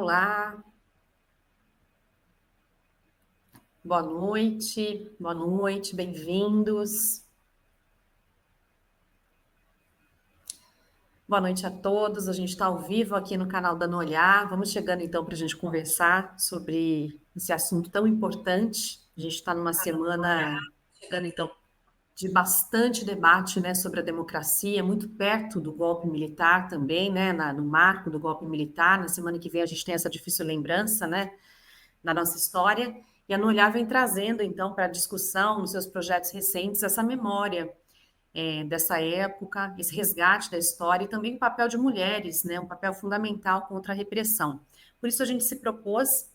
olá. Boa noite, bem-vindos. Boa noite a todos. A gente está ao vivo aqui no canal Dando Olhar. Vamos chegando então para a gente conversar sobre esse assunto tão importante. A gente está numa semana chegando então de bastante debate, né, sobre a democracia, muito perto do golpe militar também, né, no marco do golpe militar. Na semana que vem a gente tem essa difícil lembrança, né, na nossa história. E a No Olhar vem trazendo, então, para a discussão, nos seus projetos recentes, essa memória dessa época, esse resgate da história e também o papel de mulheres, né, um papel fundamental contra a repressão. Por isso, a gente se propôs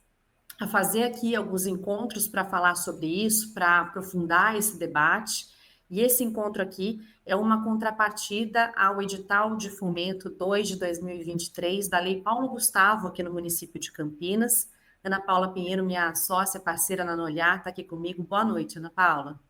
a fazer aqui alguns encontros para falar sobre isso, para aprofundar esse debate. E esse encontro aqui é uma contrapartida ao edital de fomento 2 de 2023 da Lei Paulo Gustavo, aqui no município de Campinas. Ana Paula Pinheiro, minha sócia, parceira na Nolhar, está aqui comigo. Boa noite, Ana Paula.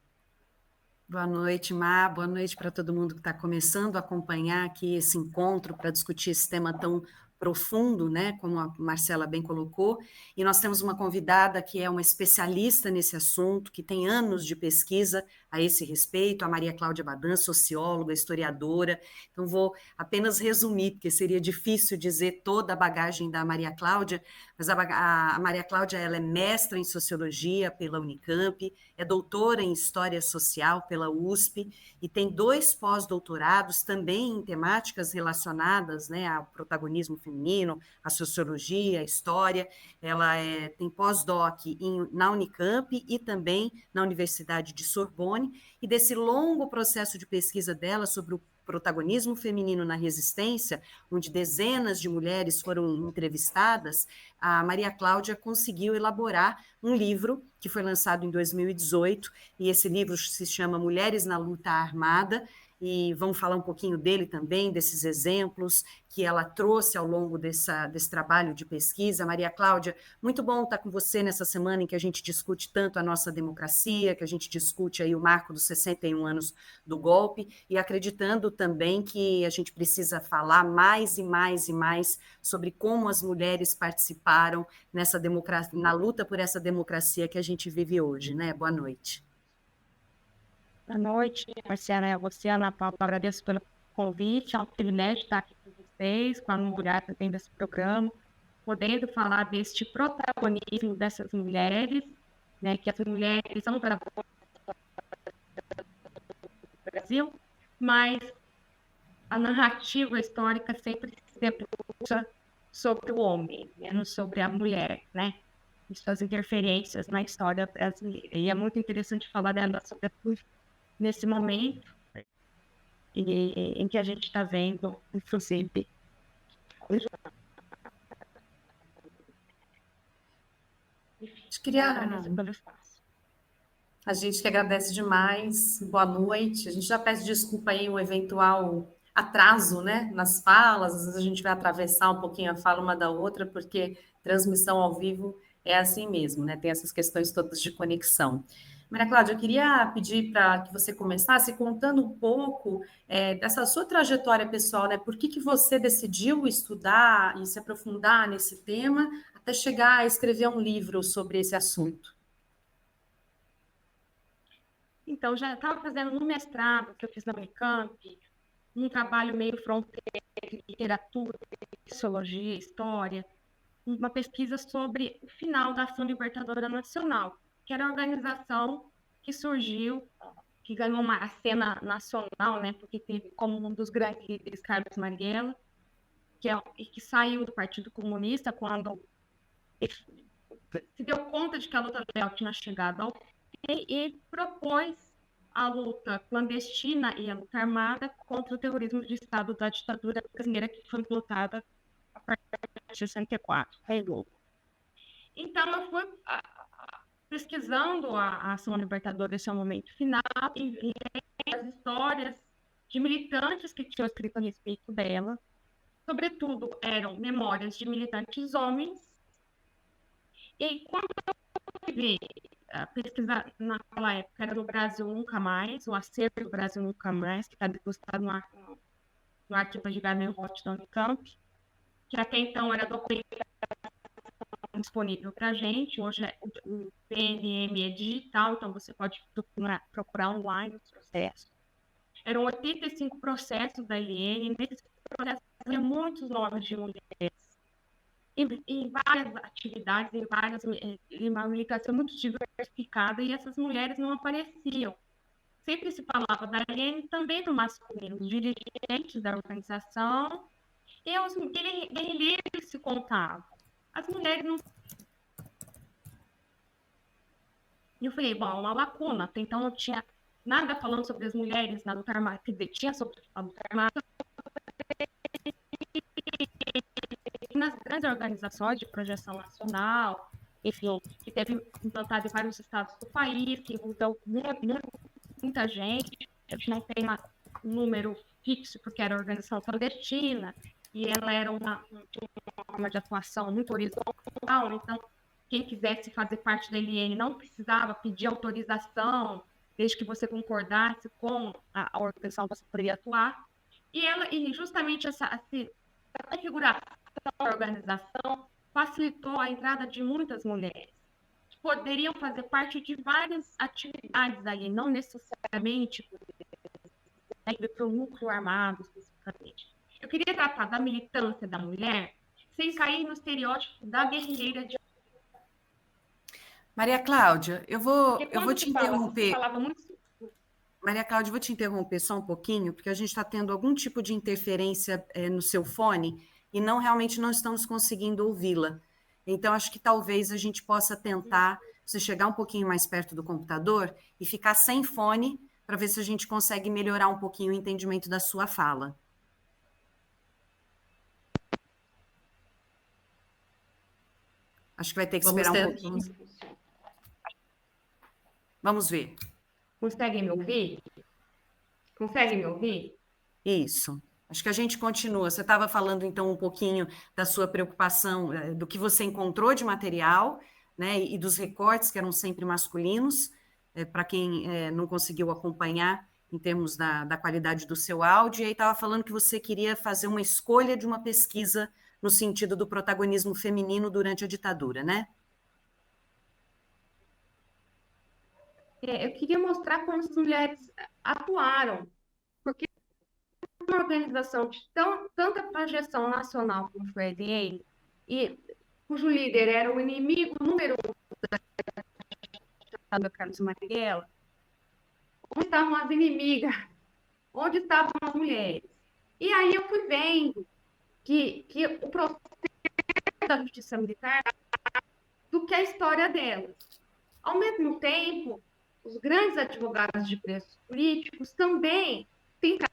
Boa noite, Má. Boa noite para todo mundo que está começando a acompanhar aqui esse encontro para discutir esse tema tão profundo, né, como a Marcela bem colocou. E nós temos uma convidada que é uma especialista nesse assunto, que tem anos de pesquisa a esse respeito, a Maria Cláudia Badan, socióloga, historiadora. Então, vou apenas resumir, porque seria difícil dizer toda a bagagem da Maria Cláudia, mas a Maria Cláudia ela é mestra em sociologia pela Unicamp, é doutora em história social pela USP e tem 2 pós-doutorados também em temáticas relacionadas, né, ao protagonismo feminino, à sociologia, à história. Ela tem pós-doc na Unicamp e também na Universidade de Sorbonne, e desse longo processo de pesquisa dela sobre o protagonismo feminino na resistência, onde dezenas de mulheres foram entrevistadas, a Maria Cláudia conseguiu elaborar um livro que foi lançado em 2018, e esse livro se chama Mulheres na Luta Armada, e vamos falar um pouquinho dele também, desses exemplos que ela trouxe ao longo desse trabalho de pesquisa. Maria Cláudia, muito bom estar com você nessa semana em que a gente discute tanto a nossa democracia, que a gente discute aí o marco dos 61 anos do golpe, e acreditando também que a gente precisa falar mais e mais e mais sobre como as mulheres participaram nessa democracia, na luta por essa democracia que a gente vive hoje, né? Boa noite. Boa noite, Marcela. Você, Ana Paula, agradeço pelo convite. É um privilégio estar aqui com vocês, com a mulher também desse programa, podendo falar deste protagonismo dessas mulheres, né, que as mulheres são para o Brasil, mas a narrativa histórica sempre se debruça sobre o homem, menos sobre a mulher, né? E suas interferências na história brasileira. E é muito interessante falar dela, sobretudo nesse momento em que a gente está vendo, inclusive. A gente que agradece demais. Boa noite. A gente já pede desculpa aí o eventual atraso, né, nas falas. Às vezes a gente vai atravessar um pouquinho a fala uma da outra, porque transmissão ao vivo é assim mesmo, né? Tem essas questões todas de conexão. Maria Cláudia, eu queria pedir para que você começasse contando um pouco dessa sua trajetória pessoal, né? Por que você decidiu estudar e se aprofundar nesse tema até chegar a escrever um livro sobre esse assunto? Então, já estava fazendo no mestrado, que eu fiz na Unicamp, um trabalho meio fronteira, literatura, sociologia, história, uma pesquisa sobre o final da Ação Libertadora Nacional, que era a organização que surgiu, que ganhou uma cena nacional, né, porque teve como um dos grandes líderes Carlos Marighella, que saiu do Partido Comunista quando se deu conta de que a luta legal tinha chegado ao fim e propôs a luta clandestina e a luta armada contra o terrorismo de Estado da ditadura brasileira, que foi lutada a partir de 64. Então, eu fui pesquisando a Ação Libertadora nesse momento final e as histórias de militantes que tinham escrito a respeito dela. Sobretudo, eram memórias de militantes homens. E quando eu vi pesquisar naquela época, era do Brasil Nunca Mais, o acervo do Brasil Nunca Mais, que está depositado no arquivo de Gabinete da Unicamp, que até então era documento disponível para a gente. Hoje o PNM é digital, então você pode procurar online os processos. Eram 85 processos da ILN, nesses processos havia muitos nomes de mulheres, em várias atividades, em uma militação muito diversificada, e essas mulheres não apareciam. Sempre se falava da ILN também no masculino, os dirigentes da organização e os guerrilheiros se contavam. As mulheres não. Eu falei, bom, uma lacuna, até então não tinha nada falando sobre as mulheres na luta armada, quer dizer, tinha sobre a luta armada. Nas grandes organizações de projeção nacional, enfim, que teve implantado em vários estados do país, que envolveu muita gente. A gente não tem um número fixo, porque era organização clandestina, e ela era uma forma de atuação muito horizontal, então quem quisesse fazer parte da LN não precisava pedir autorização, desde que você concordasse com a organização, você poderia atuar. E justamente essa configuração da organização facilitou a entrada de muitas mulheres, que poderiam fazer parte de várias atividades ali, não necessariamente para o núcleo armado, especificamente. Eu queria tratar da militância da mulher sem cair no estereótipo da guerrilheira de... Maria Cláudia, eu vou te interromper. Muito... Maria Cláudia, eu vou te interromper só um pouquinho, porque a gente está tendo algum tipo de interferência no seu fone e realmente não estamos conseguindo ouvi-la. Então, acho que talvez a gente possa tentar você chegar um pouquinho mais perto do computador e ficar sem fone para ver se a gente consegue melhorar um pouquinho o entendimento da sua fala. Acho que vai ter que esperar um pouquinho. Vamos ver. Consegue me ouvir? Consegue me ouvir? Isso. Acho que a gente continua. Você estava falando, então, um pouquinho da sua preocupação, do que você encontrou de material, né, e dos recortes que eram sempre masculinos, para quem não conseguiu acompanhar em termos da qualidade do seu áudio, e aí estava falando que você queria fazer uma escolha de uma pesquisa no sentido do protagonismo feminino durante a ditadura, né? Eu queria mostrar como as mulheres atuaram, porque uma organização de tanta projeção nacional como foi a EDA, e cujo líder era o inimigo número um da Carlos Marighella, onde estavam as inimigas, onde estavam as mulheres. E aí eu fui vendo que o processo da justiça militar do que a história delas. Ao mesmo tempo, os grandes advogados de presos políticos também tentaram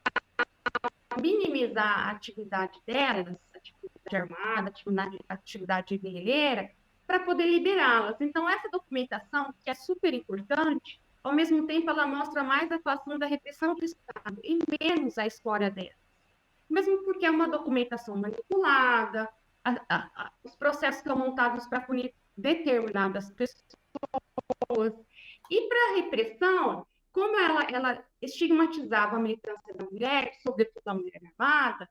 minimizar a atividade delas, atividade armada, atividade guerrilheira, para poder liberá-las. Então, essa documentação, que é super importante, ao mesmo tempo ela mostra mais a atuação da repressão do Estado e menos a história delas. Mesmo porque é uma documentação manipulada, os processos são montados para punir determinadas pessoas. E para a repressão, como ela estigmatizava a militância da mulher, sobretudo a mulher armada,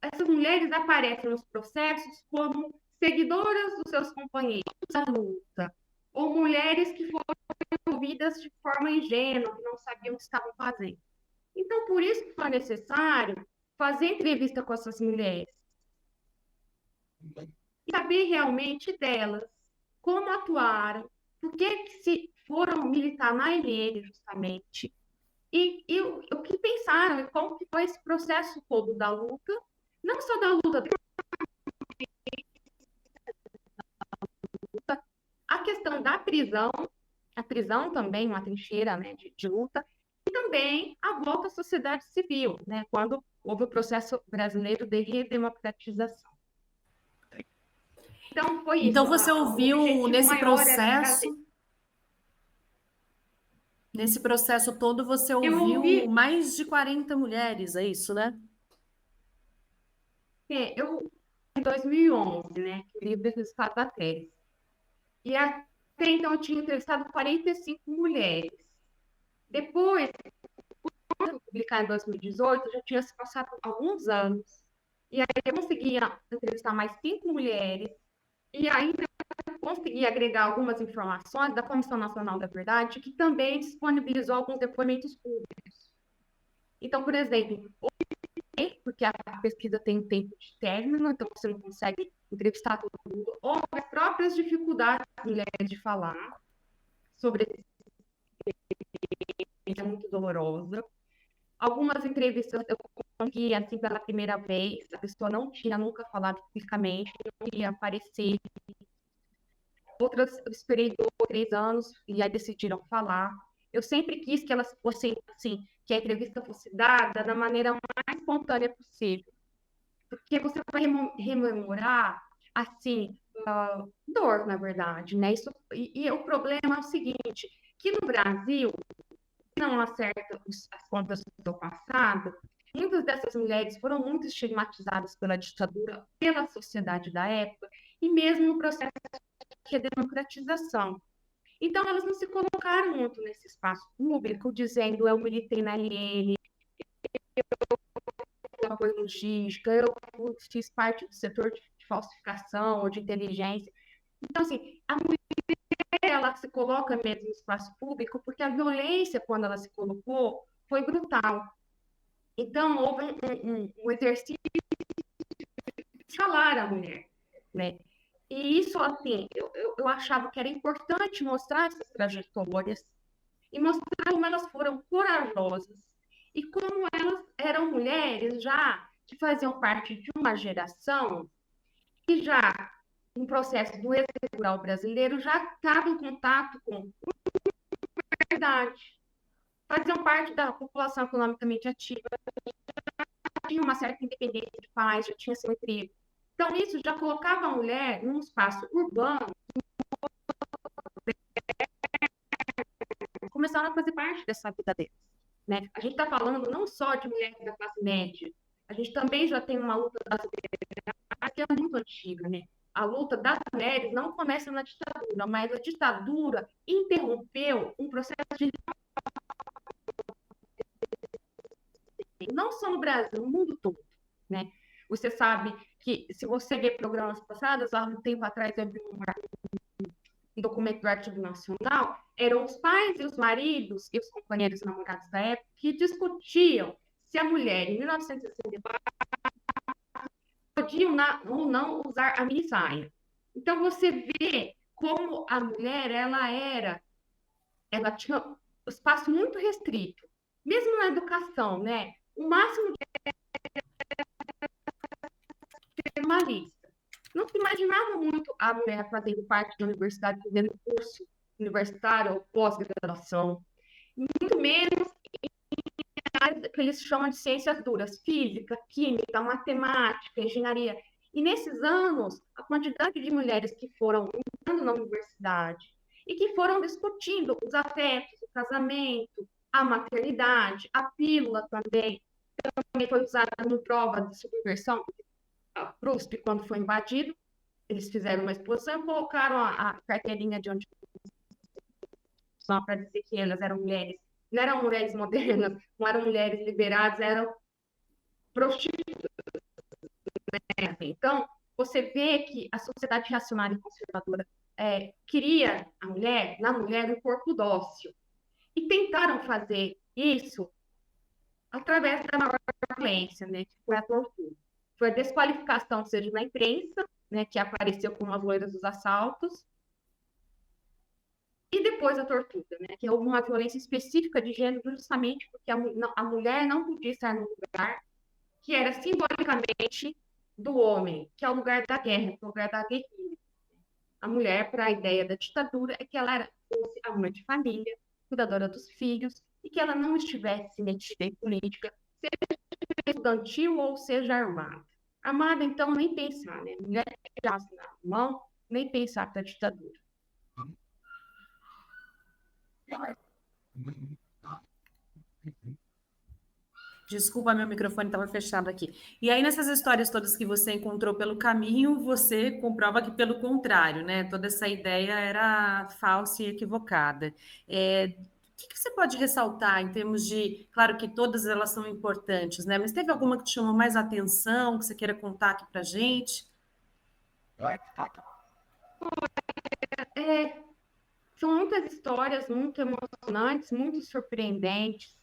essas mulheres aparecem nos processos como seguidoras dos seus companheiros da luta, ou mulheres que foram envolvidas de forma ingênua, que não sabiam o que estavam fazendo. Então, por isso que foi necessário fazer entrevista com essas mulheres e saber realmente delas, como atuaram, por que se foram militar na ILN, justamente, e o que pensaram, e como que foi esse processo todo da luta, não só da luta, a questão da prisão, a prisão também, uma trincheira, né, de luta, e também a volta à sociedade civil, né, quando houve o processo brasileiro de redemocratização. Então, foi isso. Então, você ouviu nesse processo todo, você ouviu mais de 40 mulheres, é isso, né? Em 2011, né, que eu li o resultado da tese. E até então eu tinha entrevistado 45 mulheres. Depois, quando eu publicar em 2018, já tinha se passado alguns anos. E aí eu conseguia entrevistar mais 5 mulheres E ainda consegui agregar algumas informações da Comissão Nacional da Verdade, que também disponibilizou alguns depoimentos públicos. Então, por exemplo, porque a pesquisa tem um tempo de término, então você não consegue entrevistar todo mundo, ou as próprias dificuldades das mulheres de falar sobre esse é muito dolorosa. Algumas entrevistas eu consegui, assim, pela primeira vez, a pessoa não tinha nunca falado publicamente, não queria aparecer. Outras eu esperei 2, 3 anos e aí decidiram falar. Eu sempre quis que elas fossem, assim, que a entrevista fosse dada da maneira mais espontânea possível. Porque você vai rememorar, assim, dor, na verdade, né? Isso, e o problema é o seguinte, que no Brasil, não acerta as contas do passado, muitas dessas mulheres foram muito estigmatizadas pela ditadura, pela sociedade da época, e mesmo no processo de democratização. Então, elas não se colocaram muito nesse espaço público, dizendo eu militei na LN, eu apoio logística, eu fiz parte do setor de falsificação ou de inteligência. Então, assim, a mulher ela se coloca mesmo no espaço público porque a violência, quando ela se colocou, foi brutal. Então, houve um exercício de calar a mulher, né? E isso, assim, eu achava que era importante mostrar essas trajetórias e mostrar como elas foram corajosas e como elas eram mulheres já que faziam parte de uma geração que já, no processo do êxodo rural brasileiro, já estava em contato com a verdade, faziam parte da população economicamente ativa, já tinha uma certa independência de pais, já tinha seu emprego. Então, isso já colocava a mulher num espaço urbano, começaram a fazer parte dessa vida deles. Né? A gente está falando não só de mulheres da classe média, a gente também já tem uma luta das mulheres que é muito antiga. Né? A luta das mulheres não começa na ditadura, mas a ditadura interrompeu um processo de não só no Brasil, no mundo todo. Né? Você sabe que, se você ver programas passados, há um tempo atrás eu vi um documento do Arquivo Nacional, eram os pais e os maridos e os companheiros namorados da época que discutiam se a mulher, em 1964, podia ou não usar a mini saia. Então, você vê como a mulher, ela tinha um espaço muito restrito, mesmo na educação, né? O máximo de jornalista. Não se imaginava muito a mulher fazendo parte da universidade, fazendo curso universitário ou pós-graduação. Muito menos que eles chamam de ciências duras, física, química, matemática, engenharia. E nesses anos, a quantidade de mulheres que foram entrando na universidade e que foram discutindo os afetos, o casamento, a maternidade, a pílula também foi usada como prova de subversão. A PRUSP, quando foi invadido, eles fizeram uma exposição e colocaram a carteirinha de onde para dizer que elas eram mulheres, não eram mulheres modernas, não eram mulheres liberadas, eram prostitutas. Né? Então, você vê que a sociedade reacionária e conservadora queria na mulher, um corpo dócil. E tentaram fazer isso através da maior violência, né, que foi a tortura. Foi a desqualificação, seja na imprensa, né, que apareceu como as loiras dos assaltos, e depois a tortura, né, que houve uma violência específica de gênero justamente porque a mulher não podia estar no lugar que era simbolicamente do homem, que é o lugar da guerra, que é o lugar da guerrilha. A mulher, para a ideia da ditadura, é que ela fosse a mãe de família, cuidadora dos filhos, e que ela não estivesse identificada em política, seja estudantil ou seja armada. Armada, então, nem pensar, né? Mulher de aço na mão, nem pensar para a ditadura. Desculpa, meu microfone estava fechado aqui. E aí, nessas histórias todas que você encontrou pelo caminho, você comprova que, pelo contrário, né? Toda essa ideia era falsa e equivocada. O que você pode ressaltar em termos de... Claro que todas elas são importantes, né? Mas teve alguma que te chamou mais atenção, que você queira contar aqui para a gente? É, são muitas histórias muito emocionantes, muito surpreendentes.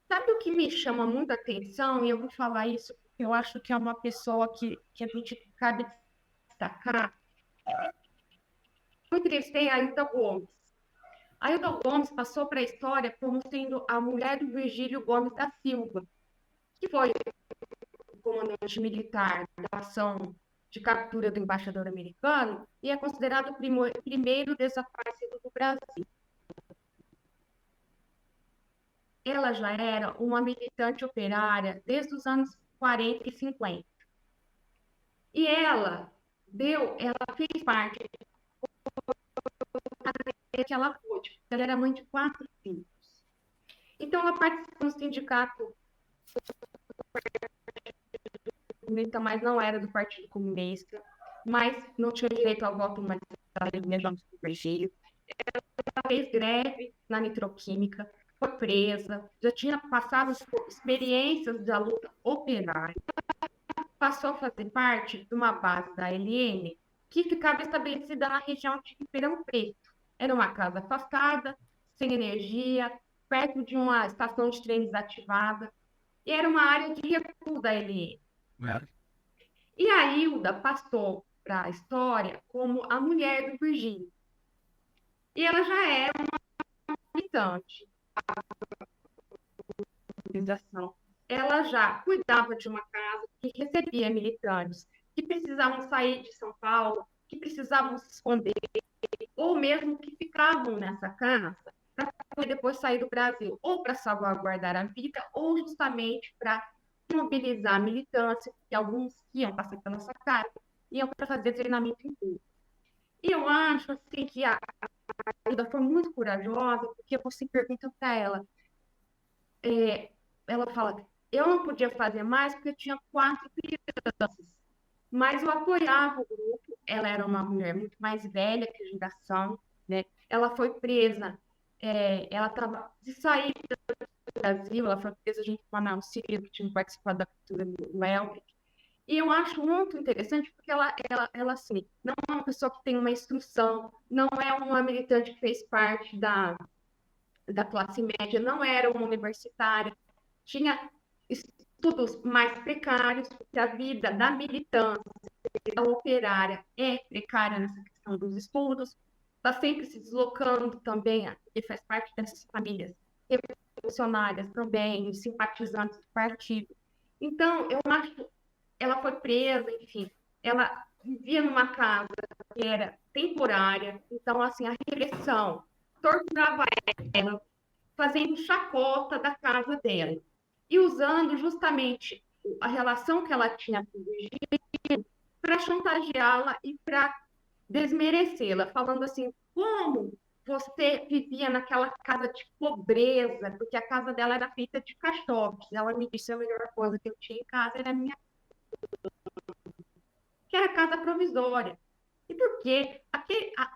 Sabe o que me chama muita atenção? E eu vou falar isso porque eu acho que é uma pessoa que a gente cabe destacar. Eu entrevistei a Ailton Gomes. A Ailton Gomes passou para a história como sendo a mulher do Virgílio Gomes da Silva, que foi o comandante militar da ação de captura do embaixador americano e é considerado o primeiro desaparecido do Brasil. Ela já era uma militante operária desde os anos 40 e 50. E ela fez parte que ela pôde. Ela era mãe de 4 filhos. Então, ela participou do sindicato comunista, mas não era do Partido Comunista, mas não tinha direito ao voto majoritário, mesmo do Virgílio. Ela fez greve na nitroquímica, foi presa, já tinha passado por experiências da luta operária, passou a fazer parte de uma base da LN que ficava estabelecida na região de Ribeirão Preto. Era uma casa afastada, sem energia, perto de uma estação de trem desativada, e era uma área de recuo da LN. E a Hilda passou para a história como a mulher do Virgílio. E ela já era uma militante. Ela já cuidava de uma casa que recebia militantes que precisavam sair de São Paulo, que precisavam se esconder, ou mesmo que ficavam nessa casa para depois sair do Brasil, ou para salvaguardar a vida, ou justamente para mobilizar a militância, que alguns iam passar pela nossa casa, iam para fazer treinamento em grupo. E eu acho assim, que a Hilda foi muito corajosa, porque você pergunta para ela, ela fala, eu não podia fazer mais porque eu tinha 4 crianças, mas eu apoiava o grupo. Ela era uma mulher muito mais velha que a geração, né? Ela foi presa, ela estava de saída do Brasil, ela foi presa junto com a Manuel Ciro, que tinha participado da captura do Elbrick. E eu acho muito interessante porque ela assim, não é uma pessoa que tem uma instrução, não é uma militante que fez parte da classe média, não era uma universitária, tinha estudos mais precários, porque a vida da militância, da operária é precária nessa questão dos estudos, está sempre se deslocando também, e faz parte dessas famílias revolucionárias também, simpatizantes do partido. Então, eu acho, ela foi presa, enfim, ela vivia numa casa que era temporária, então, assim, a repressão torturava ela, fazendo chacota da casa dela e usando justamente a relação que ela tinha com o Virgílio para chantageá-la e para desmerecê-la, falando assim, como você vivia naquela casa de pobreza, porque a casa dela era feita de caixotes. Ela me disse, a melhor coisa que eu tinha em casa era a minha, que era casa provisória. E por quê?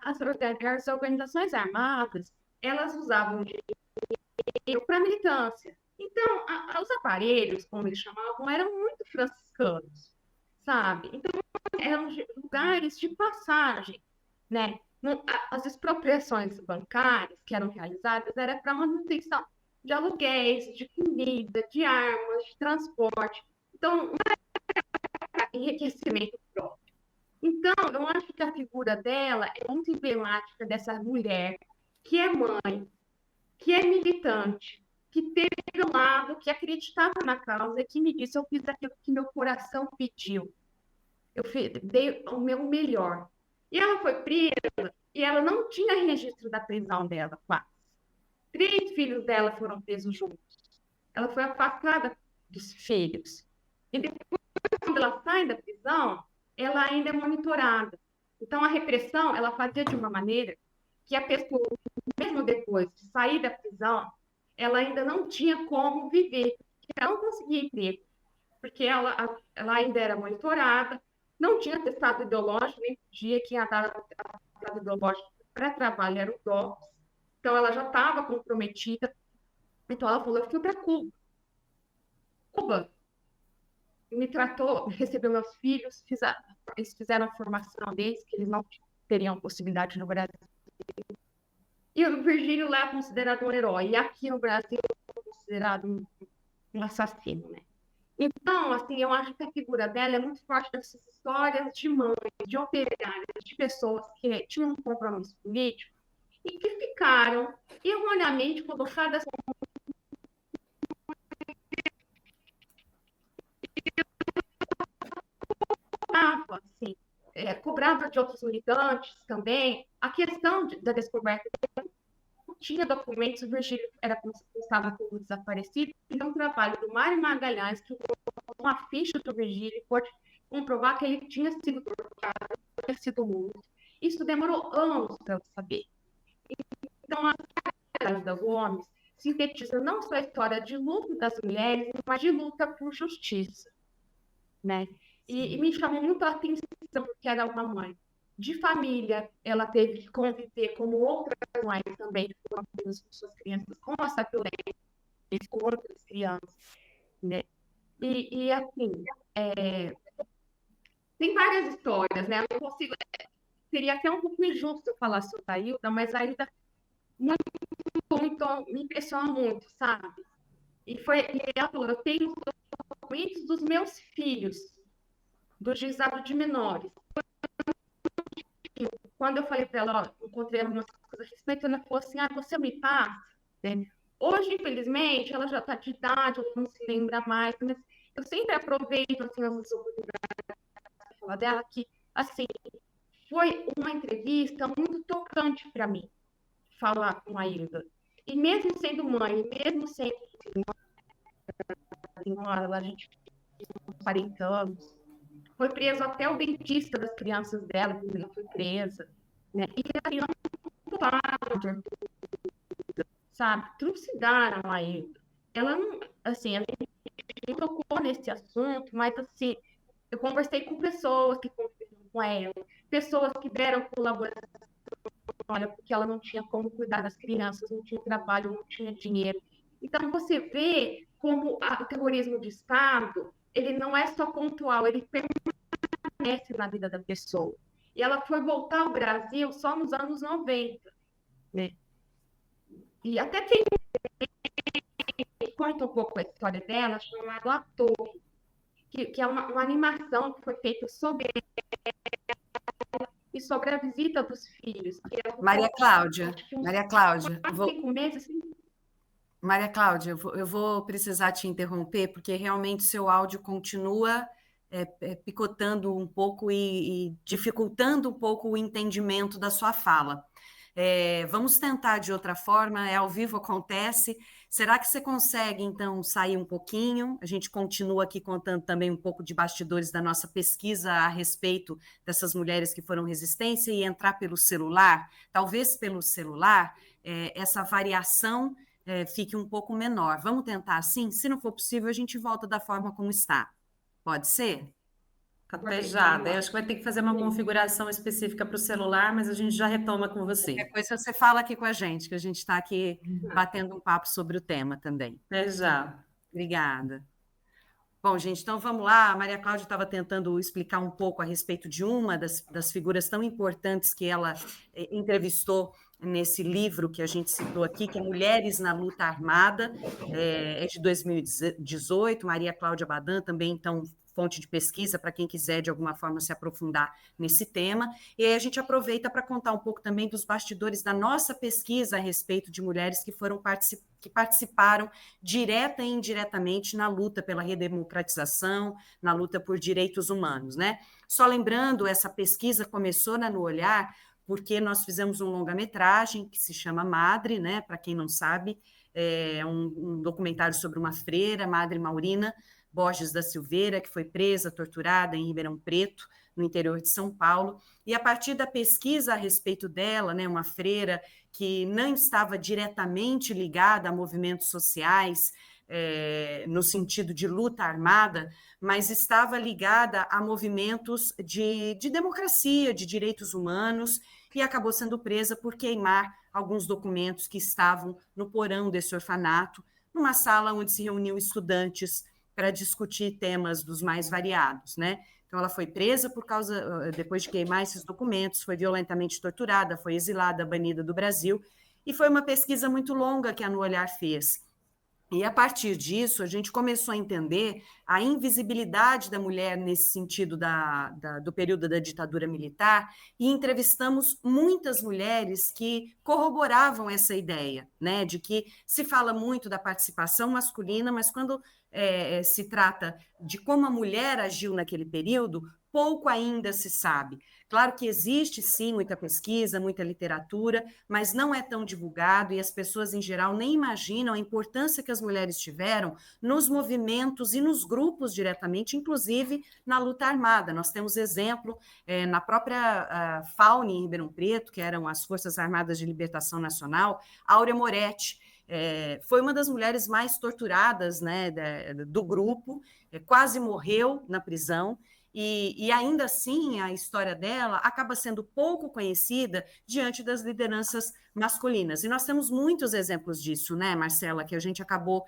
As organizações armadas, elas usavam dinheiro para militância. Então, os aparelhos, como eles chamavam, eram muito franciscanos, sabe? Então, eram lugares de passagem, né? As expropriações bancárias que eram realizadas era para manutenção de aluguéis, de comida, de armas, de transporte. Então, não era enriquecimento próprio. Então, eu acho que a figura dela é muito emblemática dessa mulher que é mãe, que é militante, que teve um lado, que acreditava na causa e que me disse, eu fiz aquilo que meu coração pediu. Eu dei o meu melhor. E ela foi presa e ela não tinha registro da prisão dela, quase. 3 filhos dela foram presos juntos. Ela foi afastada dos filhos. E depois, quando ela sai da prisão, ela ainda é monitorada. Então, a repressão, ela fazia de uma maneira que a pessoa, mesmo depois de sair da prisão, ela ainda não tinha como viver, ela não conseguia emprego, porque ela ainda era monitorada, não tinha atestado ideológico, nem podia, quem ia dar atestado ideológico para trabalho era o DOPS, então ela já estava comprometida, então ela falou, eu fui para Cuba. Cuba me tratou, recebeu meus filhos, eles fizeram a formação deles, que eles não teriam possibilidade no Brasil. E o Virgílio lá é considerado um herói, e aqui no Brasil é considerado um assassino, né? Então, assim, eu acho que a figura dela é muito forte dessas histórias de mães, de operárias, de pessoas que tinham um compromisso político e que ficaram erroneamente colocadas assim, cobrava de outros militantes também. A questão da descoberta não tinha documentos, o Virgílio estava como desaparecido, então o trabalho do Mário Magalhães, que uma ficha do Virgílio, pode comprovar que ele tinha sido torturado, tinha sido morto. Isso demorou anos para eu saber. Então, a Ajuda Gomes sintetiza não só a história de luta das mulheres, mas de luta por justiça, né? E me chamou muito a atenção, porque era uma mãe de família, ela teve que conviver como outras mães também, com suas crianças, com essa violência, com outras crianças, né? E assim, tem várias histórias, né? Eu não consigo, seria até um pouco injusto eu falar sobre a Hilda, mas a Hilda muito, me impressiona muito, sabe? E ela falou, eu tenho os documentos dos meus filhos, do juizado de menores. Quando eu falei para ela, ó, encontrei algumas coisas a respeito, ela falou assim, você me passa? Né? Hoje, infelizmente, ela já está de idade, ela não se lembra mais, mas eu sempre aproveito assim, as oportunidades falar dela, que assim, foi uma entrevista muito tocante para mim, falar com a Hilda. E mesmo sendo mãe, mesmo sendo senhora, a gente tem 40 anos, foi preso até o dentista das crianças dela, quando ela foi presa, né? E a criança não, sabe? Trucidaram a Hilda. Ela não, assim, a gente tocou nesse assunto, mas assim, eu conversei com pessoas que conviveram com ela, pessoas que deram colaboração, olha, porque ela não tinha como cuidar das crianças, não tinha trabalho, não tinha dinheiro. Então, você vê como o terrorismo de Estado, ele não é só pontual, ele permanece na vida da pessoa. E ela foi voltar ao Brasil só nos anos 90, né? E até tem conta um pouco a história dela, chamada A Torre, que é uma animação que foi feita sobre e sobre a visita dos filhos. Maria Cláudia, Maria Cláudia, Maria Cláudia, eu vou precisar te interromper, porque realmente seu áudio continua picotando um pouco e dificultando um pouco o entendimento da sua fala. Vamos tentar de outra forma, ao vivo acontece. Será que você consegue, então, sair um pouquinho? A gente continua aqui contando também um pouco de bastidores da nossa pesquisa a respeito dessas mulheres que foram resistência e entrar pelo celular. Talvez pelo celular, essa variação fique um pouco menor. Vamos tentar assim? Se não for possível, a gente volta da forma como está. Pode ser? Até já. Daí acho que vai ter que fazer uma configuração específica para o celular, mas a gente já retoma com você. Depois você fala aqui com a gente, que a gente está aqui batendo um papo sobre o tema também. Até já. Obrigada. Bom, gente, então vamos lá. A Maria Cláudia estava tentando explicar um pouco a respeito de uma das figuras tão importantes que ela entrevistou nesse livro que a gente citou aqui, que é Mulheres na Luta Armada, é de 2018, Maria Cláudia Badan, também, então, fonte de pesquisa para quem quiser, de alguma forma, se aprofundar nesse tema. E aí a gente aproveita para contar um pouco também dos bastidores da nossa pesquisa a respeito de mulheres que participaram direta e indiretamente na luta pela redemocratização, na luta por direitos humanos, né? Só lembrando, essa pesquisa começou No Olhar, porque nós fizemos um longa-metragem que se chama Madre, né? Para quem não sabe, é um documentário sobre uma freira, Madre Maurina Borges da Silveira, que foi presa, torturada em Ribeirão Preto, no interior de São Paulo, e a partir da pesquisa a respeito dela, né, uma freira que não estava diretamente ligada a movimentos sociais, no sentido de luta armada, mas estava ligada a movimentos de democracia, de direitos humanos, e acabou sendo presa por queimar alguns documentos que estavam no porão desse orfanato, numa sala onde se reuniam estudantes para discutir temas dos mais variados, né? Então, ela foi presa depois de queimar esses documentos, foi violentamente torturada, foi exilada, banida do Brasil, e foi uma pesquisa muito longa que a No Olhar fez. E, a partir disso, a gente começou a entender a invisibilidade da mulher nesse sentido do período da ditadura militar, e entrevistamos muitas mulheres que corroboravam essa ideia, né, de que se fala muito da participação masculina, mas quando se trata de como a mulher agiu naquele período, pouco ainda se sabe. Claro que existe, sim, muita pesquisa, muita literatura, mas não é tão divulgado e as pessoas, em geral, nem imaginam a importância que as mulheres tiveram nos movimentos e nos grupos diretamente, inclusive na luta armada. Nós temos exemplo na própria FAUN em Ribeirão Preto, que eram as Forças Armadas de Libertação Nacional, Áurea Moretti, foi uma das mulheres mais torturadas, né, do grupo, quase morreu na prisão, e ainda assim a história dela acaba sendo pouco conhecida diante das lideranças masculinas. E nós temos muitos exemplos disso, né, Marcela, que a gente acabou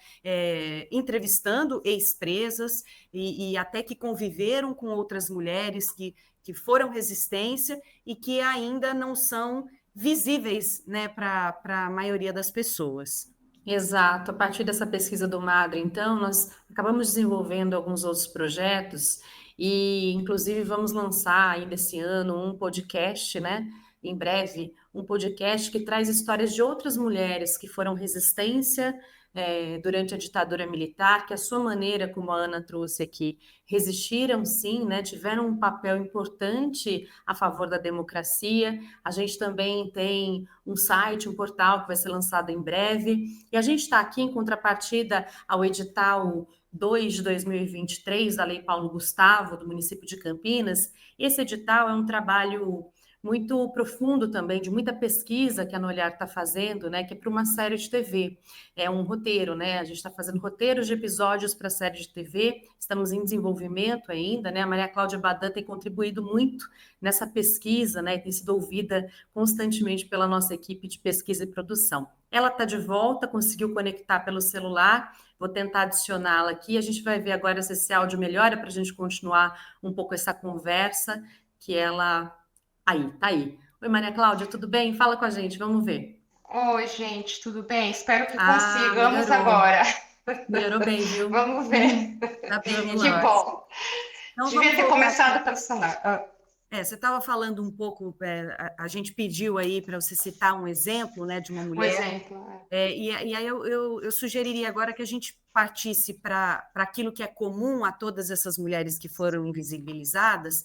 entrevistando ex-presas e até que conviveram com outras mulheres que foram resistência e que ainda não são visíveis, né, para a maioria das pessoas. Exato. A partir dessa pesquisa do Madre, então, nós acabamos desenvolvendo alguns outros projetos e, inclusive, vamos lançar ainda esse ano um podcast, né? Em breve, um podcast que traz histórias de outras mulheres que foram resistência durante a ditadura militar, que a sua maneira, como a Ana trouxe aqui, resistiram sim, né? Tiveram um papel importante a favor da democracia. A gente também tem um site, um portal que vai ser lançado em breve. E a gente está aqui em contrapartida ao edital 2 de 2023 da Lei Paulo Gustavo, do município de Campinas. Esse edital é um trabalho muito profundo também, de muita pesquisa que a No Olhar está fazendo, né, que é para uma série de TV. É um roteiro, né? A gente está fazendo roteiros de episódios para a série de TV, estamos em desenvolvimento ainda, né? A Maria Cláudia Badan tem contribuído muito nessa pesquisa, né? E tem sido ouvida constantemente pela nossa equipe de pesquisa e produção. Ela está de volta, conseguiu conectar pelo celular, vou tentar adicioná-la aqui, a gente vai ver agora se esse áudio melhora para a gente continuar um pouco essa conversa, que ela... Aí, tá aí. Oi, Maria Cláudia, tudo bem? Fala com a gente, vamos ver. Oi, gente, tudo bem? Espero que consigamos melhorou. agora. Melhorou bem, viu? Vamos ver. Tá bem Que melhor. bom. Então, Devia ter começado pelo celular. Você estava falando um pouco, a gente pediu aí para você citar um exemplo, né, de uma mulher. Um exemplo. E aí eu sugeriria agora que a gente partisse para aquilo que é comum a todas essas mulheres que foram invisibilizadas,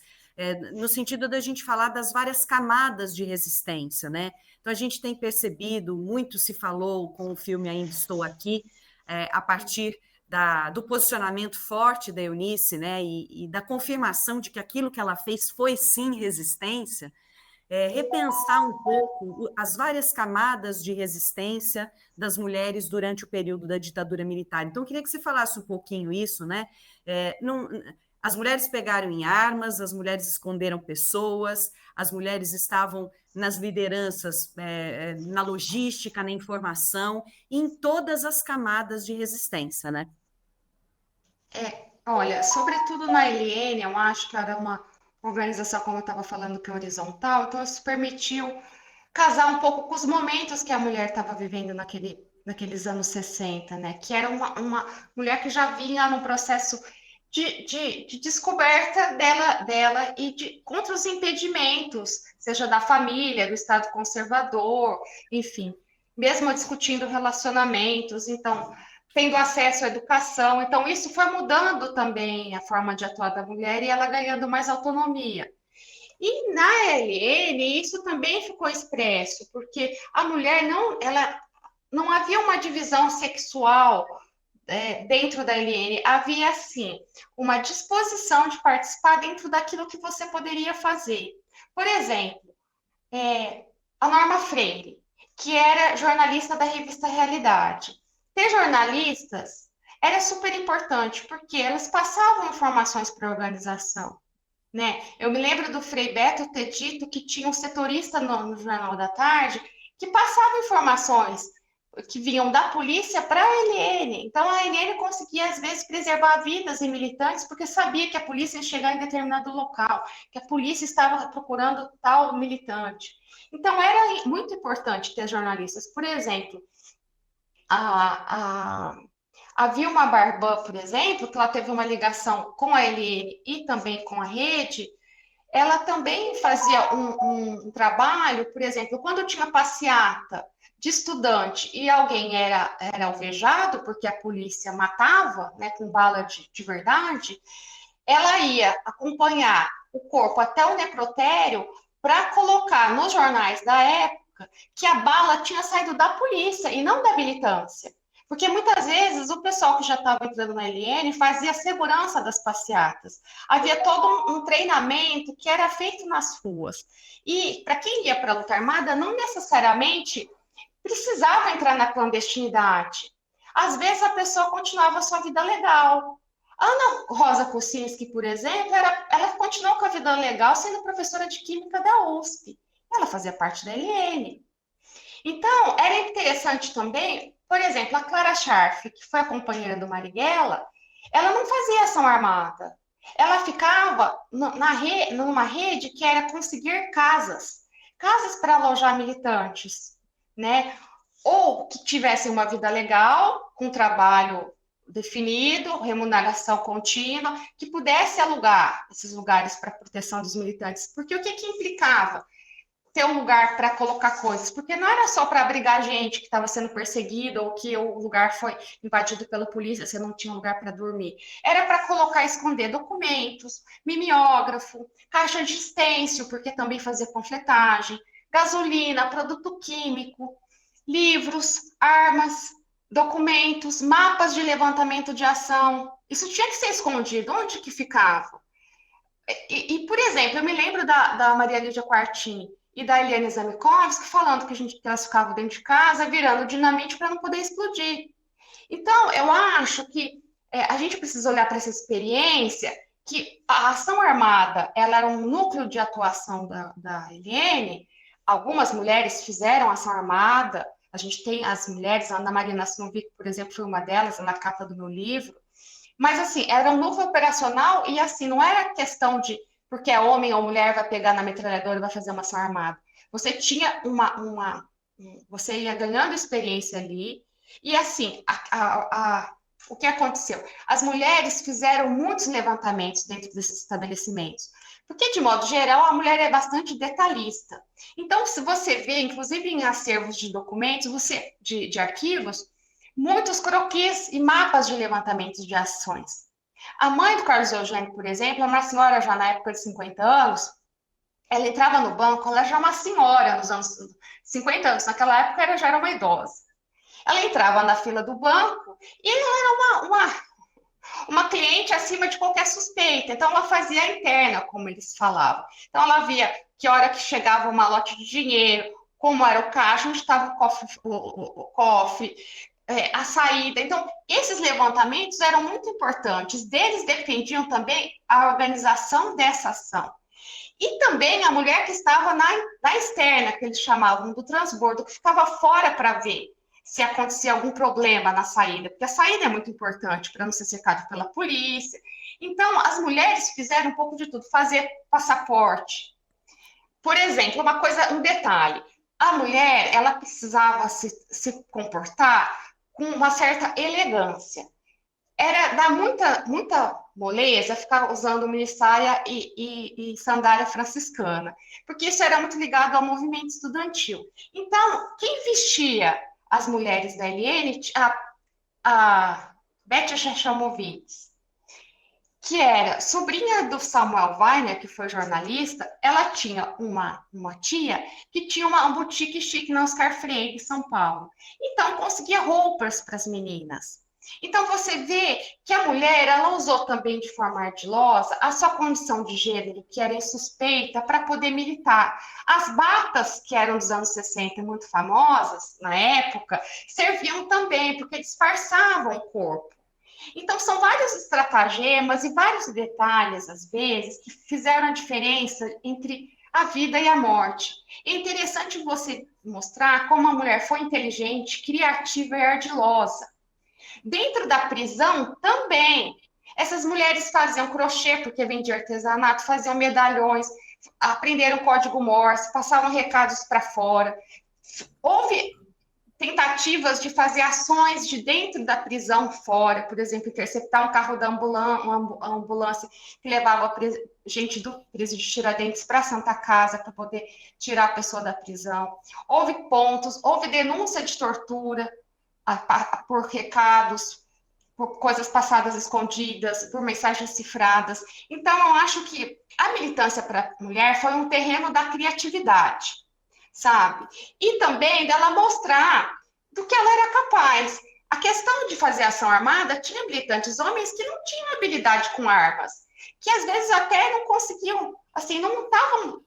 no sentido da gente falar das várias camadas de resistência, né? Então, a gente tem percebido, muito se falou com o filme Ainda Estou Aqui, a partir do posicionamento forte da Eunice, né, e da confirmação de que aquilo que ela fez foi, sim, resistência, repensar um pouco as várias camadas de resistência das mulheres durante o período da ditadura militar. Então, eu queria que você falasse um pouquinho isso, né? As mulheres pegaram em armas, as mulheres esconderam pessoas, as mulheres estavam nas lideranças, na logística, na informação, em todas as camadas de resistência, né? Olha, sobretudo na LN, eu acho que era uma organização, como eu estava falando, que é horizontal, então isso permitiu casar um pouco com os momentos que a mulher estava vivendo naqueles anos 60, né? Que era uma mulher que já vinha num processo de descoberta dela e contra os impedimentos, seja da família, do Estado conservador, enfim, mesmo discutindo relacionamentos, então, tendo acesso à educação. Então, isso foi mudando também a forma de atuar da mulher e ela ganhando mais autonomia. E na LN, isso também ficou expresso, porque a mulher não havia uma divisão sexual dentro da LN, havia, sim, uma disposição de participar dentro daquilo que você poderia fazer. Por exemplo, a Norma Freire, que era jornalista da revista Realidade. Ter jornalistas era super importante, porque elas passavam informações para a organização, né? Eu me lembro do Frei Beto ter dito que tinha um setorista no Jornal da Tarde que passava informações que vinham da polícia para a ELN. Então, a ELN conseguia, às vezes, preservar vidas de militantes, porque sabia que a polícia ia chegar em determinado local, que a polícia estava procurando tal militante. Então, era muito importante ter jornalistas. Por exemplo, a Vilma Barban, por exemplo, que ela teve uma ligação com a ELN e também com a rede, ela também fazia um trabalho, por exemplo, quando tinha passeata de estudante e alguém era alvejado, porque a polícia matava, né, com bala de verdade, ela ia acompanhar o corpo até o necrotério para colocar nos jornais da época que a bala tinha saído da polícia e não da militância. Porque muitas vezes o pessoal que já estava entrando na ELN fazia a segurança das passeatas. Havia todo um treinamento que era feito nas ruas. E para quem ia para a luta armada, não necessariamente precisava entrar na clandestinidade. Às vezes a pessoa continuava a sua vida legal. Ana Rosa Kocinski, por exemplo, ela continuou com a vida legal sendo professora de Química da USP. Ela fazia parte da ELN. Então, era interessante também, por exemplo, a Clara Scharf, que foi a companheira do Marighella, ela não fazia ação armada. Ela ficava numa rede que era conseguir casas para alojar militantes, né? Ou que tivessem uma vida legal, com trabalho definido, remuneração contínua, que pudesse alugar esses lugares para proteção dos militantes. Porque o que implicava ter um lugar para colocar coisas? Porque não era só para abrigar gente que estava sendo perseguida ou que o lugar foi invadido pela polícia, você não tinha um lugar para dormir. Era para colocar, esconder documentos, mimeógrafo, caixa de estêncil, porque também fazia panfletagem, gasolina, produto químico, livros, armas, documentos, mapas de levantamento de ação. Isso tinha que ser escondido. Onde que ficava? Por exemplo, eu me lembro da Maria Lídia Quartim e da Eliane Zamikovski falando que elas ficavam dentro de casa virando dinamite para não poder explodir. Então, eu acho que a gente precisa olhar para essa experiência, que a ação armada ela era um núcleo de atuação da Eliane. Algumas mulheres fizeram ação armada. A gente tem as mulheres, a Ana Maria Nascimento, por exemplo, foi uma delas, na capa do meu livro. Mas, assim, era um núcleo operacional e, assim, não era questão de porque é homem ou mulher vai pegar na metralhadora e vai fazer uma ação armada. Você tinha você ia ganhando experiência ali e, assim, o que aconteceu? As mulheres fizeram muitos levantamentos dentro desses estabelecimentos. Porque, de modo geral, a mulher é bastante detalhista. Então, se você vê, inclusive em acervos de documentos, de arquivos, muitos croquis e mapas de levantamentos de ações. A mãe do Carlos Eugênio, por exemplo, é uma senhora já na época de 50 anos, ela entrava no banco, ela já é uma senhora nos anos 50 anos, naquela época ela já era uma idosa. Ela entrava na fila do banco e ela era uma cliente acima de qualquer suspeita, então ela fazia a interna, como eles falavam. Então ela via que hora que chegava uma lote de dinheiro, como era o caixa, onde estava o cofre, a saída. Então, esses levantamentos eram muito importantes. Deles dependiam também a organização dessa ação. E também a mulher que estava na externa, que eles chamavam do transbordo, que ficava fora para ver se acontecia algum problema na saída, porque a saída é muito importante para não ser cercado pela polícia. Então, as mulheres fizeram um pouco de tudo, fazer passaporte. Por exemplo, um detalhe, a mulher, ela precisava se comportar com uma certa elegância. Dá muita moleza ficar usando minissaia e sandália franciscana, porque isso era muito ligado ao movimento estudantil. Então, quem vestia as mulheres da ELN, a Betty Chachamovitz, que era sobrinha do Samuel Weiner, que foi jornalista, ela tinha uma tia que tinha uma boutique chique na Oscar Freire, em São Paulo. Então, conseguia roupas para as meninas. Então, você vê que a mulher, ela usou também de forma ardilosa a sua condição de gênero, que era insuspeita, para poder militar. As batas, que eram dos anos 60 muito famosas, na época, serviam também, porque disfarçavam o corpo. Então, são vários estratagemas e vários detalhes, às vezes, que fizeram a diferença entre a vida e a morte. É interessante você mostrar como a mulher foi inteligente, criativa e ardilosa. Dentro da prisão, também. Essas mulheres faziam crochê, porque vendiam artesanato, faziam medalhões, aprenderam código Morse, passavam recados para fora. Houve tentativas de fazer ações de dentro da prisão fora, por exemplo, interceptar um carro da ambulância que levava gente do presídio de Tiradentes para a Santa Casa para poder tirar a pessoa da prisão. Houve pontos, houve denúncia de tortura por recados, por coisas passadas escondidas, por mensagens cifradas. Então, eu acho que a militância para a mulher foi um terreno da criatividade, sabe? E também dela mostrar do que ela era capaz. A questão de fazer ação armada, tinha militantes homens que não tinham habilidade com armas, que às vezes até não conseguiam, assim, não estavam...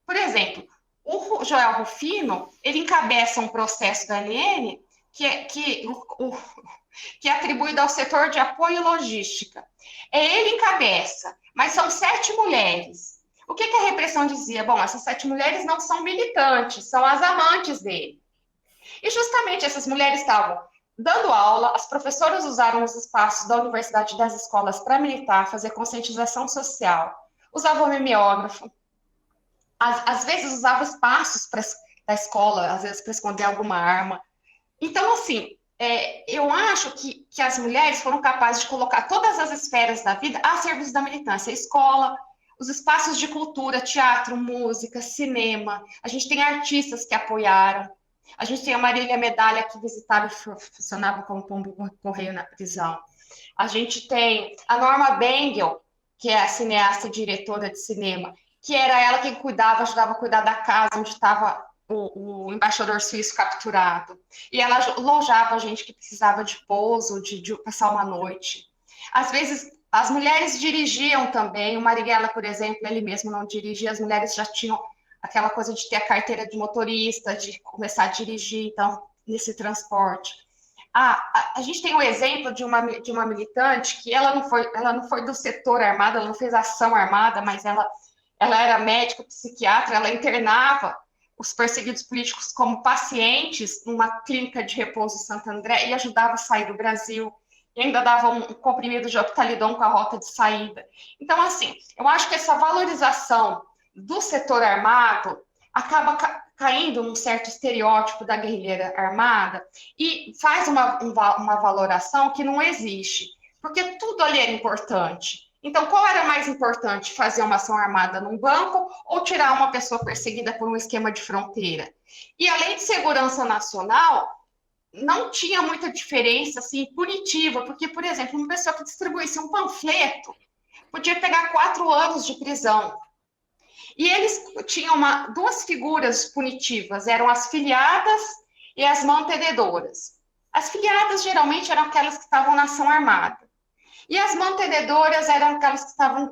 Por exemplo, o Joel Rufino, ele encabeça um processo da ANN que é atribuído ao setor de apoio e logística. Ele encabeça, mas são 7 mulheres. O que a repressão dizia? Bom, essas 7 mulheres não são militantes, são as amantes dele. E justamente essas mulheres estavam dando aula, as professoras usaram os espaços da universidade e das escolas para militar, fazer conscientização social, usavam mimeógrafo, às vezes usavam espaços da escola, às vezes para esconder alguma arma. Então, assim, eu acho que as mulheres foram capazes de colocar todas as esferas da vida a serviço da militância. A escola, os espaços de cultura, teatro, música, cinema. A gente tem artistas que apoiaram. A gente tem a Marília Medalha, que visitava e funcionava como pombo correio na prisão. A gente tem a Norma Bengel, que é a cineasta e diretora de cinema, que era ela quem ajudava a cuidar da casa onde estava o embaixador suíço capturado. E ela alojava a gente que precisava de pouso, de passar uma noite. Às vezes, as mulheres dirigiam também. O Marighella, por exemplo, ele mesmo não dirigia. As mulheres já tinham aquela coisa de ter a carteira de motorista, de começar a dirigir, então, nesse transporte. A gente tem o exemplo de uma militante que ela não foi do setor armado, ela não fez ação armada, mas ela era médica, psiquiatra, ela internava os perseguidos políticos como pacientes numa clínica de repouso em Santo André e ajudava a sair do Brasil, e ainda dava um comprimido de Optalidon com a rota de saída. Então, assim, eu acho que essa valorização do setor armado acaba caindo num certo estereótipo da guerrilheira armada e faz uma valoração que não existe, porque tudo ali era importante. Então, qual era mais importante, fazer uma ação armada num banco ou tirar uma pessoa perseguida por um esquema de fronteira? E a Lei de Segurança Nacional não tinha muita diferença, assim, punitiva, porque, por exemplo, uma pessoa que distribuísse um panfleto podia pegar 4 anos de prisão. E eles tinham 2 figuras punitivas, eram as filiadas e as mantenedoras. As filiadas, geralmente, eram aquelas que estavam na ação armada. E as mantenedoras eram aquelas que estavam